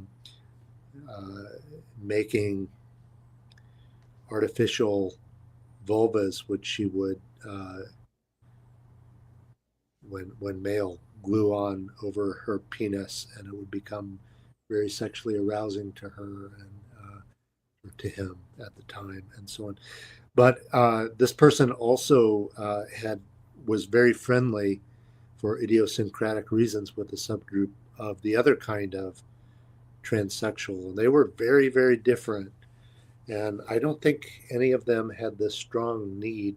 making artificial vulvas, which she would, when male, glue on over her penis, and it would become very sexually arousing to her and to him at the time, and so on. But this person also was very friendly for idiosyncratic reasons with a subgroup of the other kind of transsexual. And they were very, very different. And I don't think any of them had this strong need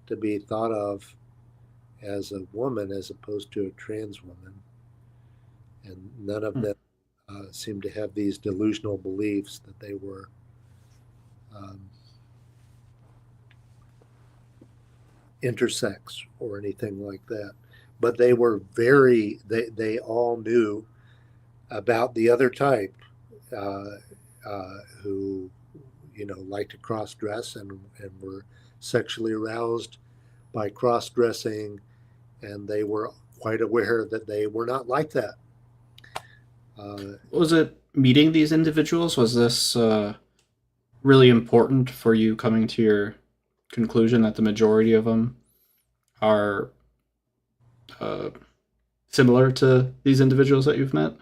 to be thought of as a woman as opposed to a trans woman. And none of Hmm. them seemed to have these delusional beliefs that they were um, intersex or anything like that. But they all knew about the other type uh, who, like to cross dress and were sexually aroused by cross dressing, and they were quite aware that they were not like that. Uh, Was it meeting these individuals? Was this really important for you coming to your conclusion that the majority of them are uh, similar to these individuals that you've met?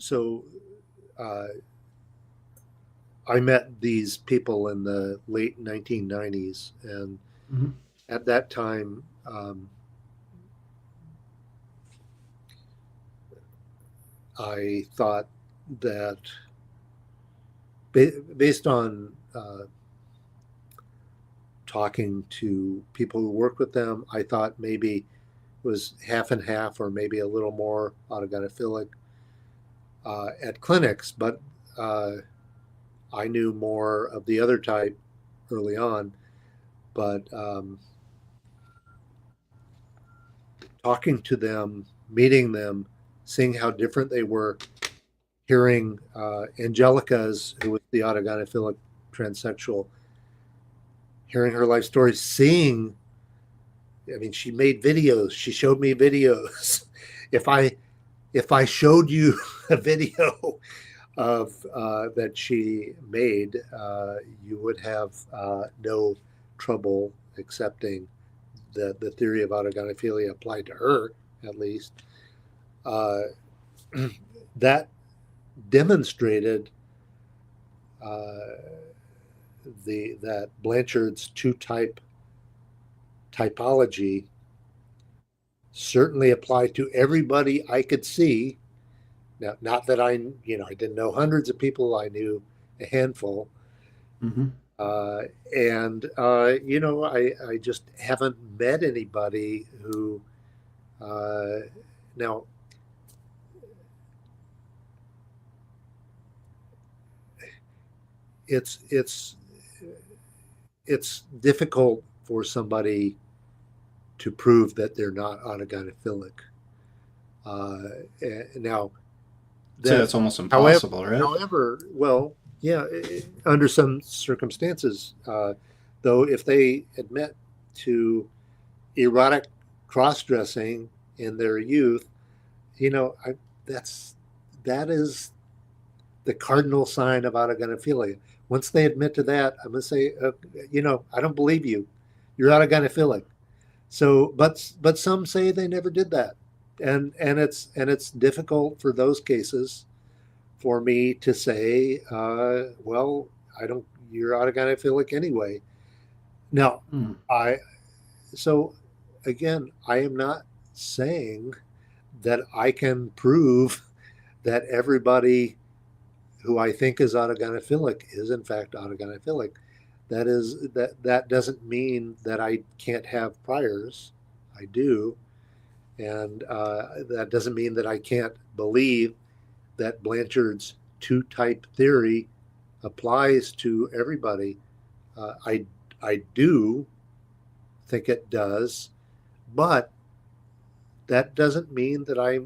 so uh, I met these people in the late 1990s, and Mm-hmm. at that time, I thought that based on talking to people who work with them, I thought maybe it was half and half or maybe a little more autogynephilic at clinics, but uh, I knew more of the other type early on. But talking to them, meeting them, seeing how different they were, hearing Angelica's, who was the autogynephilic transsexual, hearing her life story, seeing, I mean, she made videos. She showed me videos. if I if I showed you a video of that she made, you would have no trouble accepting the theory of autogynephilia applied to her, at least. Uh, that demonstrated uh, that Blanchard's two-type typology certainly applied to everybody I could see. Now, not that I didn't know hundreds of people, I knew a handful, Mm-hmm. Uh, and I just haven't met anybody who uh, now it's it's difficult for somebody to prove that they're not autogynephilic. Uh, Now Say that, that's almost however, impossible, right? well, yeah, under some circumstances, though, if they admit to erotic cross-dressing in their youth, you know, that's that is the cardinal sign of autogynephilia. Once they admit to that, I'm going to say, I don't believe you. You're autogynephilic. So, but some say they never did that, and it's difficult for those cases for me to say, well, I don't. You're autogynephilic anyway. Now, Hmm. I so again, I am not saying that I can prove that everybody who I think is autogynephilic is in fact autogynephilic. That doesn't mean that I can't have priors. I do, and that doesn't mean that I can't believe that Blanchard's two-type theory applies to everybody. I do think it does, but that doesn't mean that I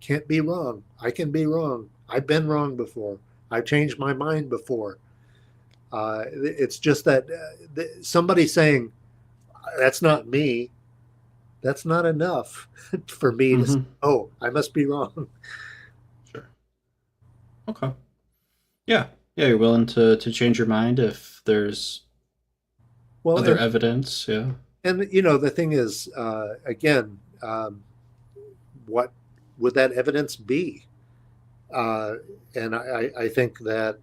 can't be wrong. I can be wrong. I've been wrong before. I've changed my mind before. It's just that somebody saying that's not me, that's not enough for me to say, Mm-hmm. oh, I must be wrong. Sure. Okay. Yeah. Yeah, you're willing to change your mind if there's Well, other evidence. Yeah. and the thing is, again, what would that evidence be? Uh, and I think that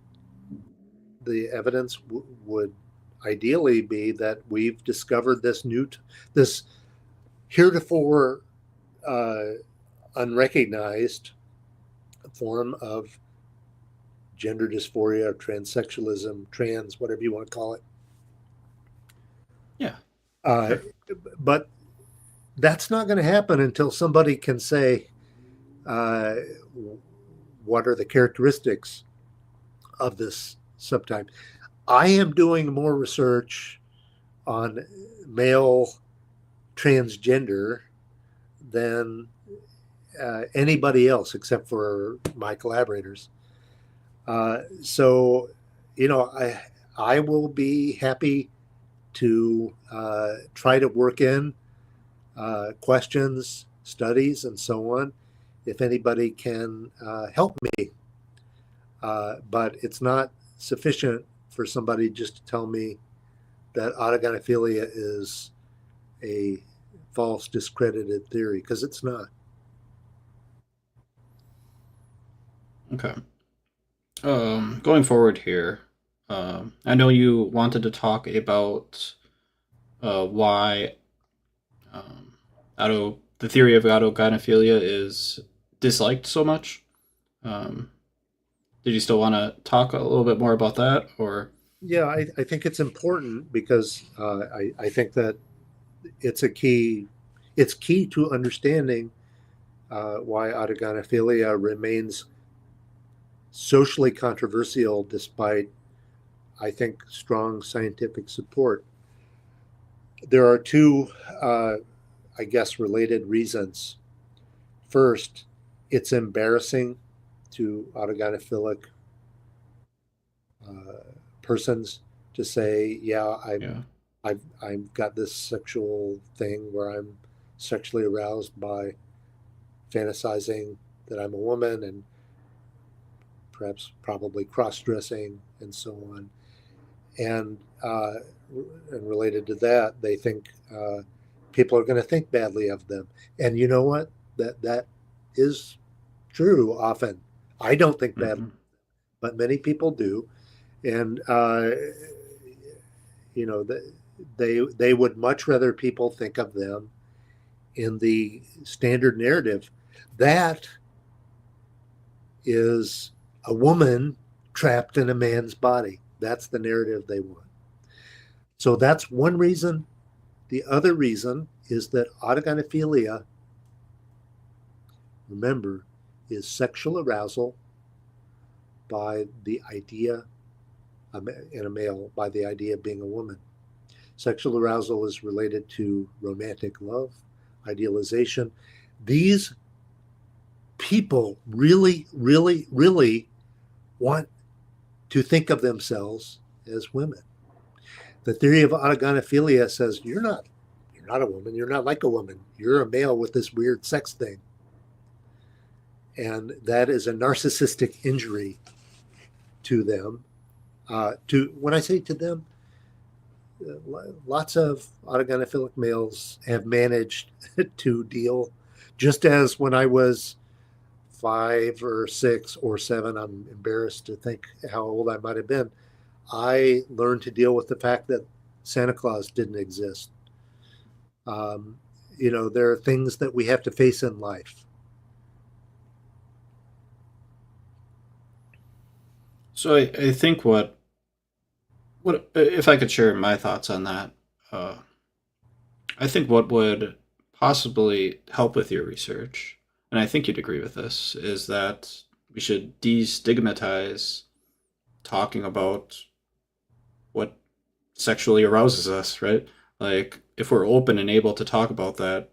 the evidence would ideally be that we've discovered this heretofore uh, unrecognized form of gender dysphoria, transsexualism, trans, whatever you want to call it. Yeah. Uh, Sure. but that's not going to happen until somebody can say, uh, what are the characteristics of this subtype? I am doing more research on male transgender than anybody else except for my collaborators. So, I will be happy to try to work in questions, studies, and so on if anybody can help me. But it's not sufficient for somebody just to tell me that autogynephilia is a false, discredited theory, because it's not. Okay. Going forward here, I know you wanted to talk about why the theory of autogynephilia is disliked so much. Um, did you still want to talk a little bit more about that, or? Yeah, I think it's important because I think that it's a key. It's key to understanding why autogynephilia remains socially controversial despite, I think, strong scientific support. There are two, I guess, related reasons. First, it's embarrassing to autogynephilic uh, persons to say, "Yeah, Yeah. I've got this sexual thing where I'm sexually aroused by fantasizing that I'm a woman and perhaps probably cross dressing and so on." And and related to that, they think people are going to think badly of them. And you know what? That is true often. I don't think badly, Mm-hmm. but many people do. And you know, they would much rather people think of them in the standard narrative. That is a woman trapped in a man's body. That's the narrative they want. So that's one reason. The other reason is that autogynephilia, remember, is sexual arousal by the idea in a male, by the idea of being a woman. Sexual arousal is related to romantic love, idealization. These people really, really, really want to think of themselves as women. The theory of autogynephilia says you're not a woman, you're not like a woman, you're a male with this weird sex thing. And that is a narcissistic injury to them. To when I say to them, lots of autogynephilic males have managed to deal, just as when I was 5 or 6 or 7, I'm embarrassed to think how old I might have been. I learned to deal with the fact that Santa Claus didn't exist. Um, there are things that we have to face in life. So I think what if I could share my thoughts on that? Uh, I think what would possibly help with your research, and I think you'd agree with this, is that we should destigmatize talking about what sexually arouses us, right? Like, if we're open and able to talk about that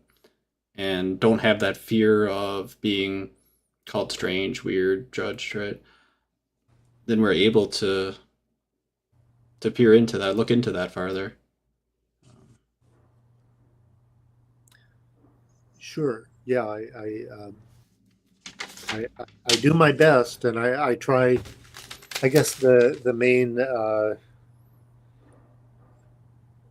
and don't have that fear of being called strange, weird, judged, right? Then we're able to peer into that, look into that farther. Sure. Yeah, I do my best, and I try. I guess the main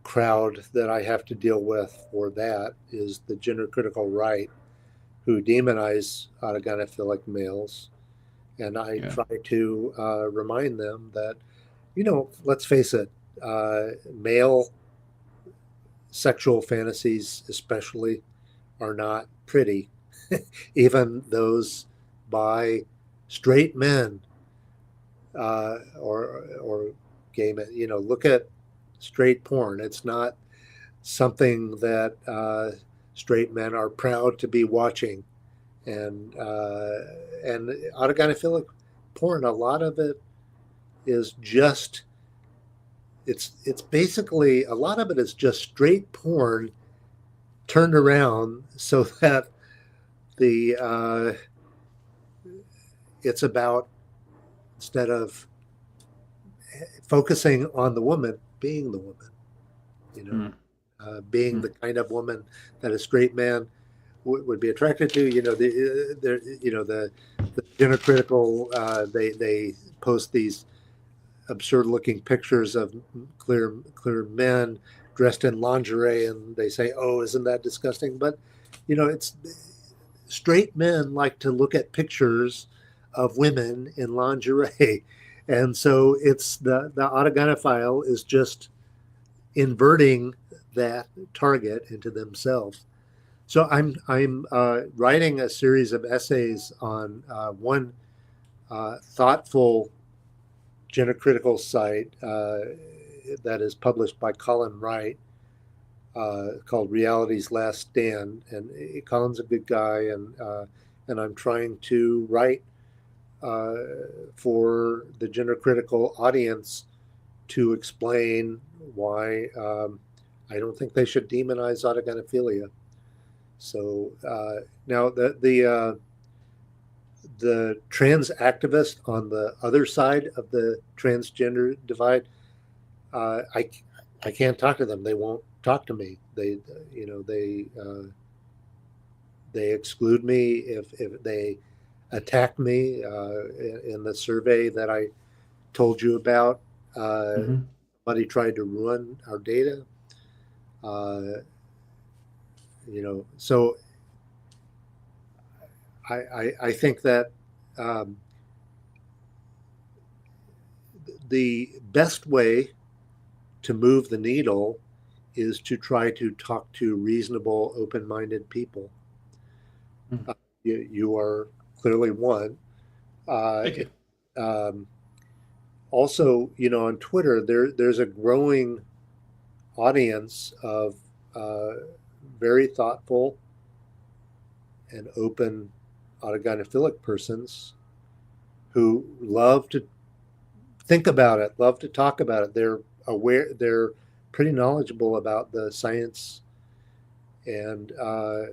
crowd that I have to deal with for that is the gender critical right, who demonize autogynephilic males, and I Yeah. try to remind them that, let's face it, male sexual fantasies, especially, are not pretty. Even those by straight men or gay men. Look at straight porn. It's not something that straight men are proud to be watching, and autogynephilic porn. A lot of it is just it's basically a lot of it is just straight porn turned around so that the it's about, instead of focusing on the woman, being the woman, you know, Mm. being Mm. the kind of woman that a straight man would be attracted to. The gender critical, they post these absurd looking pictures of clear men dressed in lingerie, and they say, "Oh, isn't that disgusting?" But it's straight men like to look at pictures of women in lingerie, and so it's the autogynephile is just inverting that target into themselves. So I'm writing a series of essays on one thoughtful gender critical site that is published by Colin Wright, called Reality's Last Stand. And Colin's a good guy, and I'm trying to write uh, for the gender critical audience to explain why I don't think they should demonize autogynephilia. So now the trans activist on the other side of the transgender divide, I can't talk to them. They won't talk to me. They exclude me if they attack me. In the survey that I told you about, Hmm. somebody tried to ruin our data. Uh, so I think that um, the best way to move the needle is to try to talk to reasonable, open minded people. Mm. Uh, you are clearly one. Uh, Thank you. um, also, on Twitter, there's a growing audience of uh, very thoughtful and open autogynephilic persons who love to think about it, love to talk about it. They're aware, they're pretty knowledgeable about the science, and I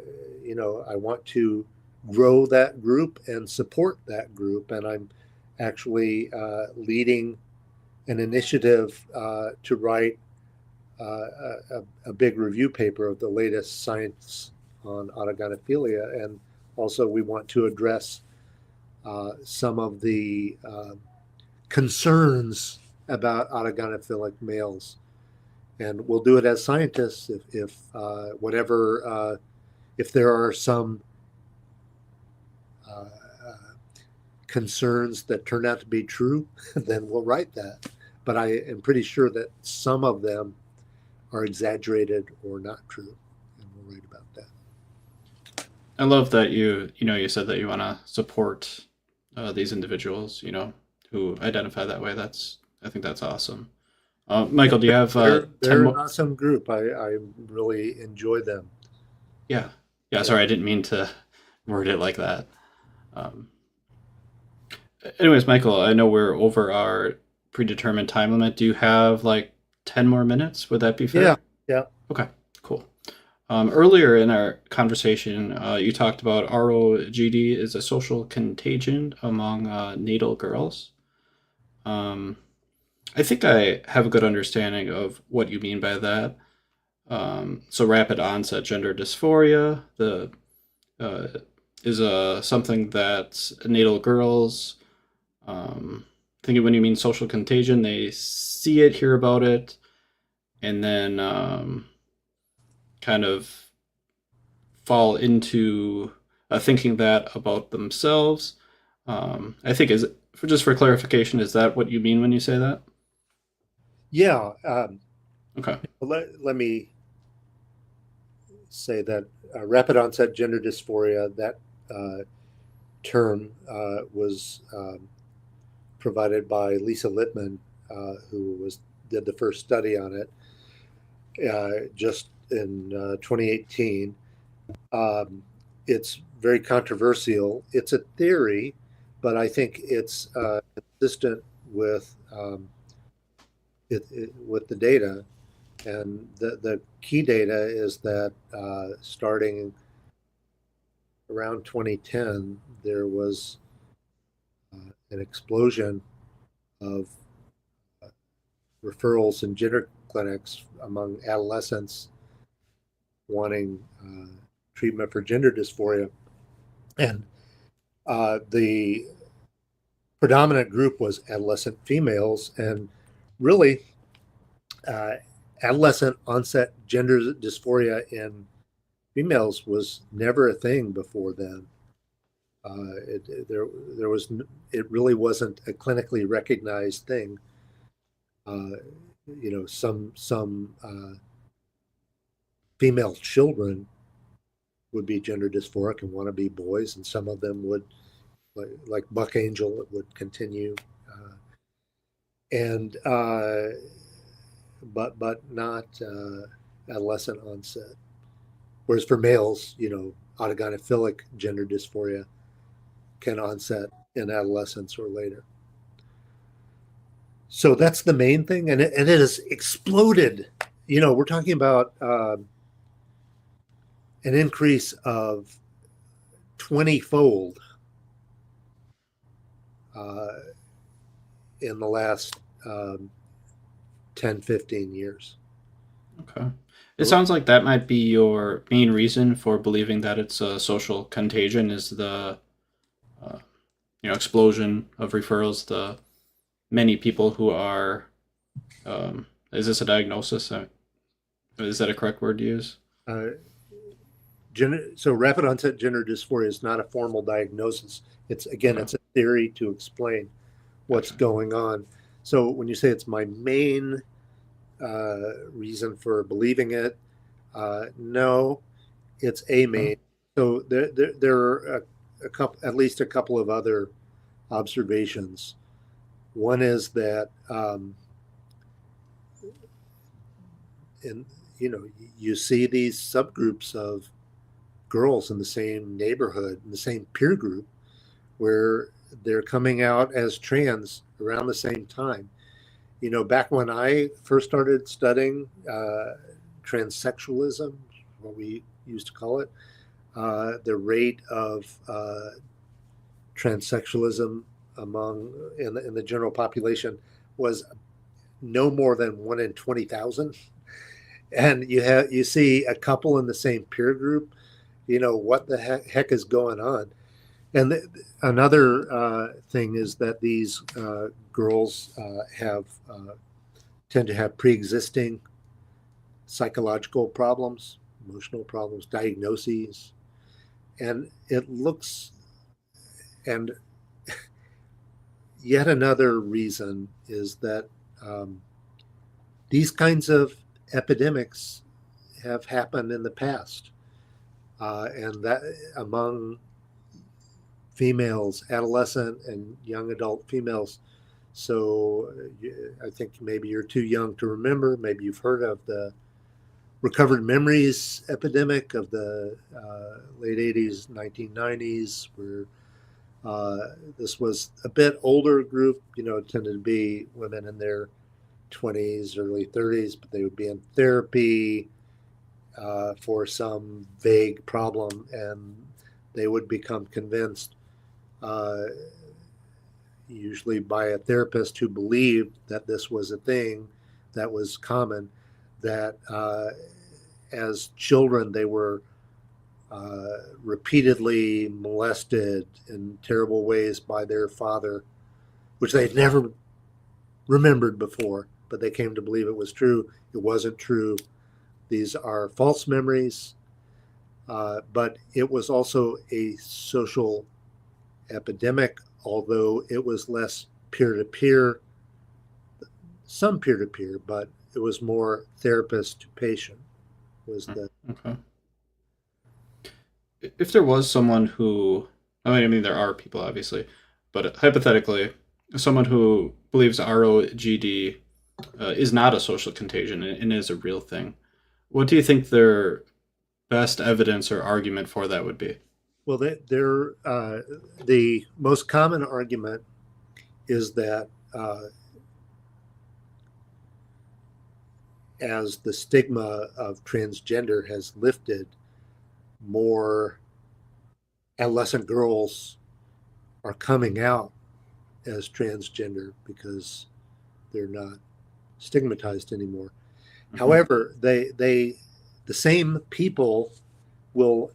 want to grow that group and support that group. And I'm actually leading an initiative to write a big review paper of the latest science on autogynephilia. And also, we want to address some of the concerns about autogynephilic males. And we'll do it as scientists. If there are some uh, concerns that turn out to be true, then we'll write that. But I am pretty sure that some of them are exaggerated or not true, and we'll write about that. I love that you said that you want to support these individuals, who identify that way. I think that's awesome. Michael, do you have ten They're an more? awesome group. I really enjoy them. Yeah, yeah. Yeah. Sorry, I didn't mean to word it like that. Um, Anyways, Michael, I know we're over our predetermined time limit. Do you have like 10 more minutes? Would that be Yeah. fair? Yeah. Okay, cool. Earlier in our conversation, you talked about ROGD is a social contagion among natal girls. Um, I think I have a good understanding of what you mean by that. So, rapid onset gender dysphoria, the uh, is something that natal girls, I think when you mean social contagion, they see it, hear about it, and then kind of fall into thinking that about themselves. I think just for clarification, is that what you mean when you say that? Yeah. Okay. Let me say that rapid onset gender dysphoria, that term was provided by Lisa Littman, who did the first study on it just in 2018. Um, it's very controversial. It's a theory, but I think it's consistent with with the data. And the key data is that starting around 2010, there was an explosion of referrals in gender clinics among adolescents wanting treatment for gender dysphoria. And the predominant group was adolescent females. And really, uh, adolescent onset gender dysphoria in females was never a thing before then. There was it really wasn't a clinically recognized thing. Uh, some female children would be gender dysphoric and want to be boys, and some of them would, like Buck Angel, it would continue, and but not adolescent onset. Whereas for males, autogynephilic gender dysphoria can onset in adolescence or later. So that's the main thing, and it has exploded. We're talking about an increase of 20-fold uh, in the last um, 10, 15 years. Okay. It sounds like that might be your main reason for believing that it's a social contagion is the uh, explosion of referrals, the many people who are is this a diagnosis? Is that a correct word to use? Uh, so rapid onset gender dysphoria is not a formal diagnosis. Okay. It's a theory to explain what's Gotcha. going on. So when you say it's my main reason for believing it, no, it's a Okay. main. So there are at least a couple of other observations. One is that, in you see these subgroups of girls in the same neighborhood, in the same peer group, where they're coming out as trans around the same time. Back when I first started studying transsexualism, what we used to call it, the rate of transsexualism in the general population was no more than 1 in 20,000. And you see a couple in the same peer group. What the heck is going on? And another thing is that these girls have tend to have pre-existing psychological problems, emotional problems, diagnoses, and it looks. And yet another reason is that um, these kinds of epidemics have happened in the past, and that among females, adolescent and young adult females. So I think maybe you're too young to remember. Maybe you've heard of the recovered memories epidemic of the late 80s, 1990s, where this was a bit older group, it tended to be women in their 20s, early 30s, but they would be in therapy for some vague problem, and they would become convinced, uh, usually by a therapist who believed that this was a thing that was common, that as children they were repeatedly molested in terrible ways by their father, which they'd never remembered before, but they came to believe it was true. It wasn't true. These are false memories, but it was also a social epidemic, although it was less peer to peer, some peer to peer, but it was more therapist to patient. Was the Okay. If there was someone who, I mean, there are people obviously, but hypothetically, someone who believes ROGD is not a social contagion and is a real thing, what do you think their best evidence or argument for that would be? well, the most common argument is that as the stigma of transgender has lifted, more adolescent girls are coming out as transgender because they're not stigmatized anymore. Mm-hmm. However, the same people will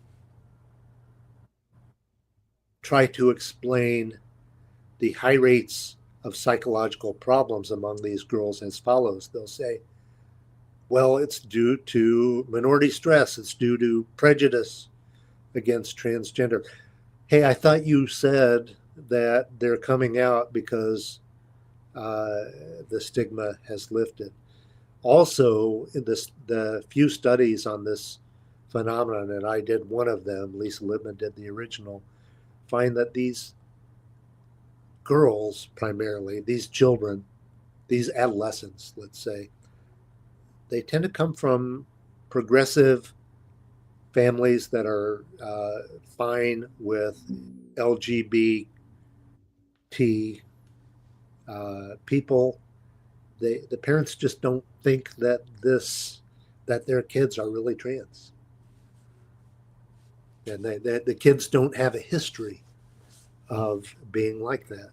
try to explain the high rates of psychological problems among these girls as follows. They'll say, well, it's due to minority stress, it's due to prejudice against transgender. Hey, I thought you said that they're coming out because the stigma has lifted. Also, the few studies on this phenomenon, and I did one of them, Lisa Lippman did the original, find that these girls, primarily, these children, these adolescents, let's say, they tend to come from progressive families that are fine with LGBT people. The parents just don't think that their kids are really trans, and the kids don't have a history of being like that.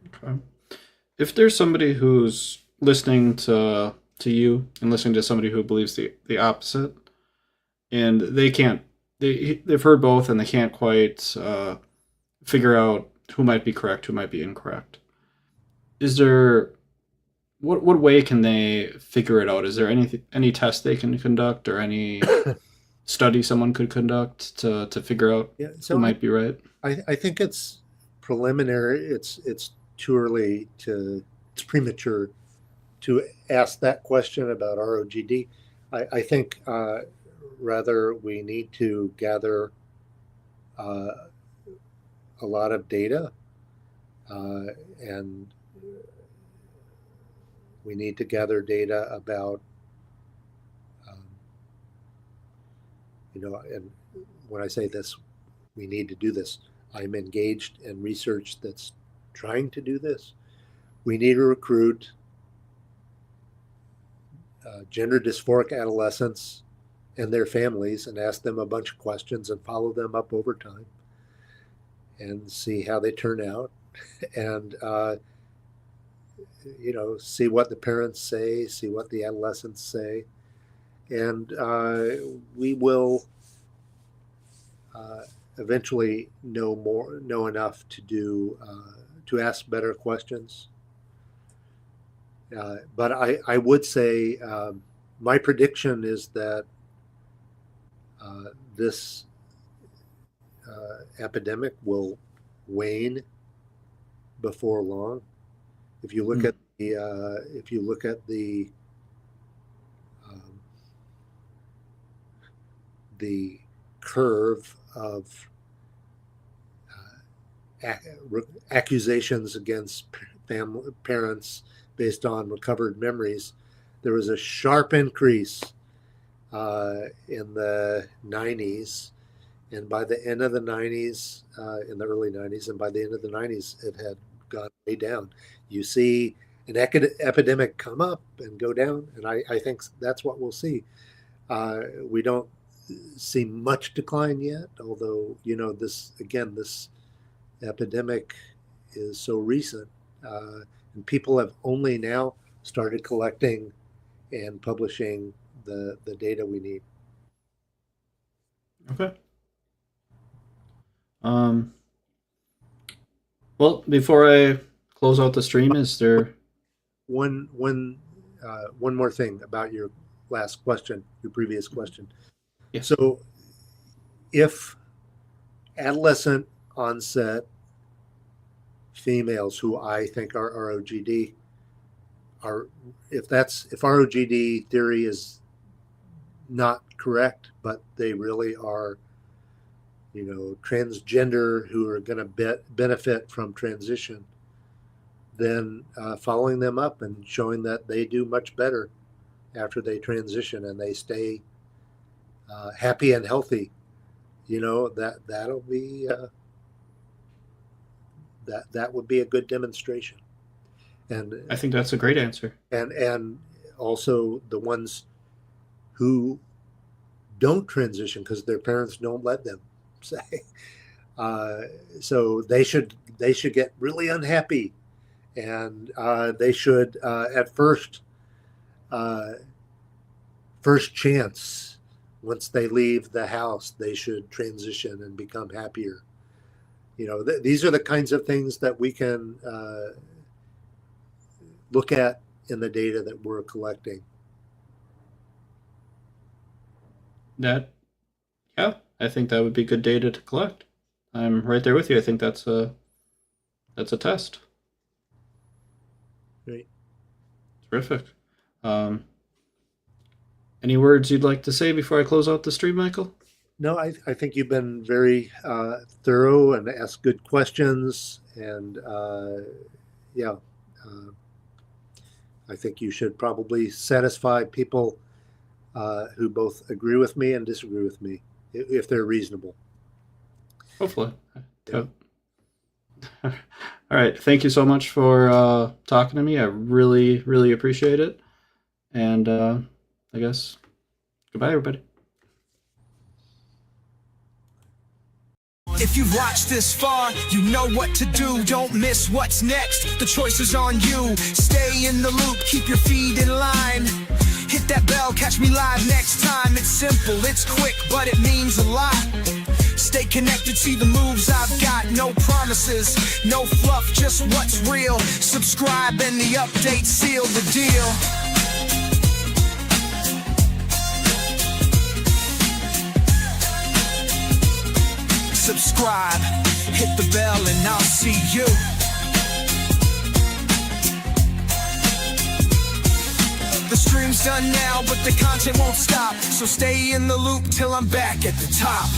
Okay. If there's somebody who's listening to you and listening to somebody who believes the opposite, and they've heard both and they can't quite figure out who might be correct, who might be incorrect. Is there what way can they figure it out? Is there any test they can conduct or any study someone could conduct to figure out Yeah, who so might be right? I think it's preliminary. It's too early to. It's premature to ask that question about ROGD. I think rather we need to gather uh, a lot of data And we need to gather data about, and when I say this, we need to do this. I'm engaged in research that's trying to do this. We need to recruit gender dysphoric adolescents and their families and ask them a bunch of questions and follow them up over time and see how they turn out and see what the parents say, see what the adolescents say, and we will eventually know enough to ask better questions. But I would say my prediction is that this epidemic will wane before long. If you look at the curve of accusations against parents based on recovered memories, there was a sharp increase in the 90s, and by the end of the 90s, in the early 90s, and by the end of the 90s, it had gone way down. You see an epidemic come up and go down, and I think that's what we'll see. We don't see much decline yet, although this epidemic is so recent, and people have only now started collecting and publishing the data we need. Okay. Well, before I close out the stream, is there one more thing about your last question, your previous question? Yeah. So, if adolescent onset females who I think are ROGD if ROGD theory is not correct, but they really are, transgender who are going to benefit from transition, then following them up and showing that they do much better after they transition and they stay happy and healthy, that'll be that would be a good demonstration. And I think that's a great answer. And also the ones who don't transition because their parents don't let them say, so they should get really unhappy, and they should at first chance, once they leave the house, they should transition and become happier. These are the kinds of things that we can look at in the data that we're collecting. I think that would be good data to collect. I'm right there with you. I think that's a test. Great. Terrific. Any words you'd like to say before I close out the stream, Michael? No, I think you've been very thorough and asked good questions, and I think you should probably satisfy people who both agree with me and disagree with me, if they're reasonable. Hopefully. Yeah. All right. Thank you so much for talking to me. I really, really appreciate it. And I guess goodbye, everybody. If you've watched this far, you know what to do. Don't miss what's next. The choice is on you. Stay in the loop, keep your feet in line. Hit that bell, catch me live next time. It's simple, it's quick, but it means a lot. Stay connected, see the moves I've got. No promises, no fluff, just what's real. Subscribe and the updates seal the deal. Subscribe, hit the bell, and I'll see you. The stream's done now, but the content won't stop. So stay in the loop till I'm back at the top.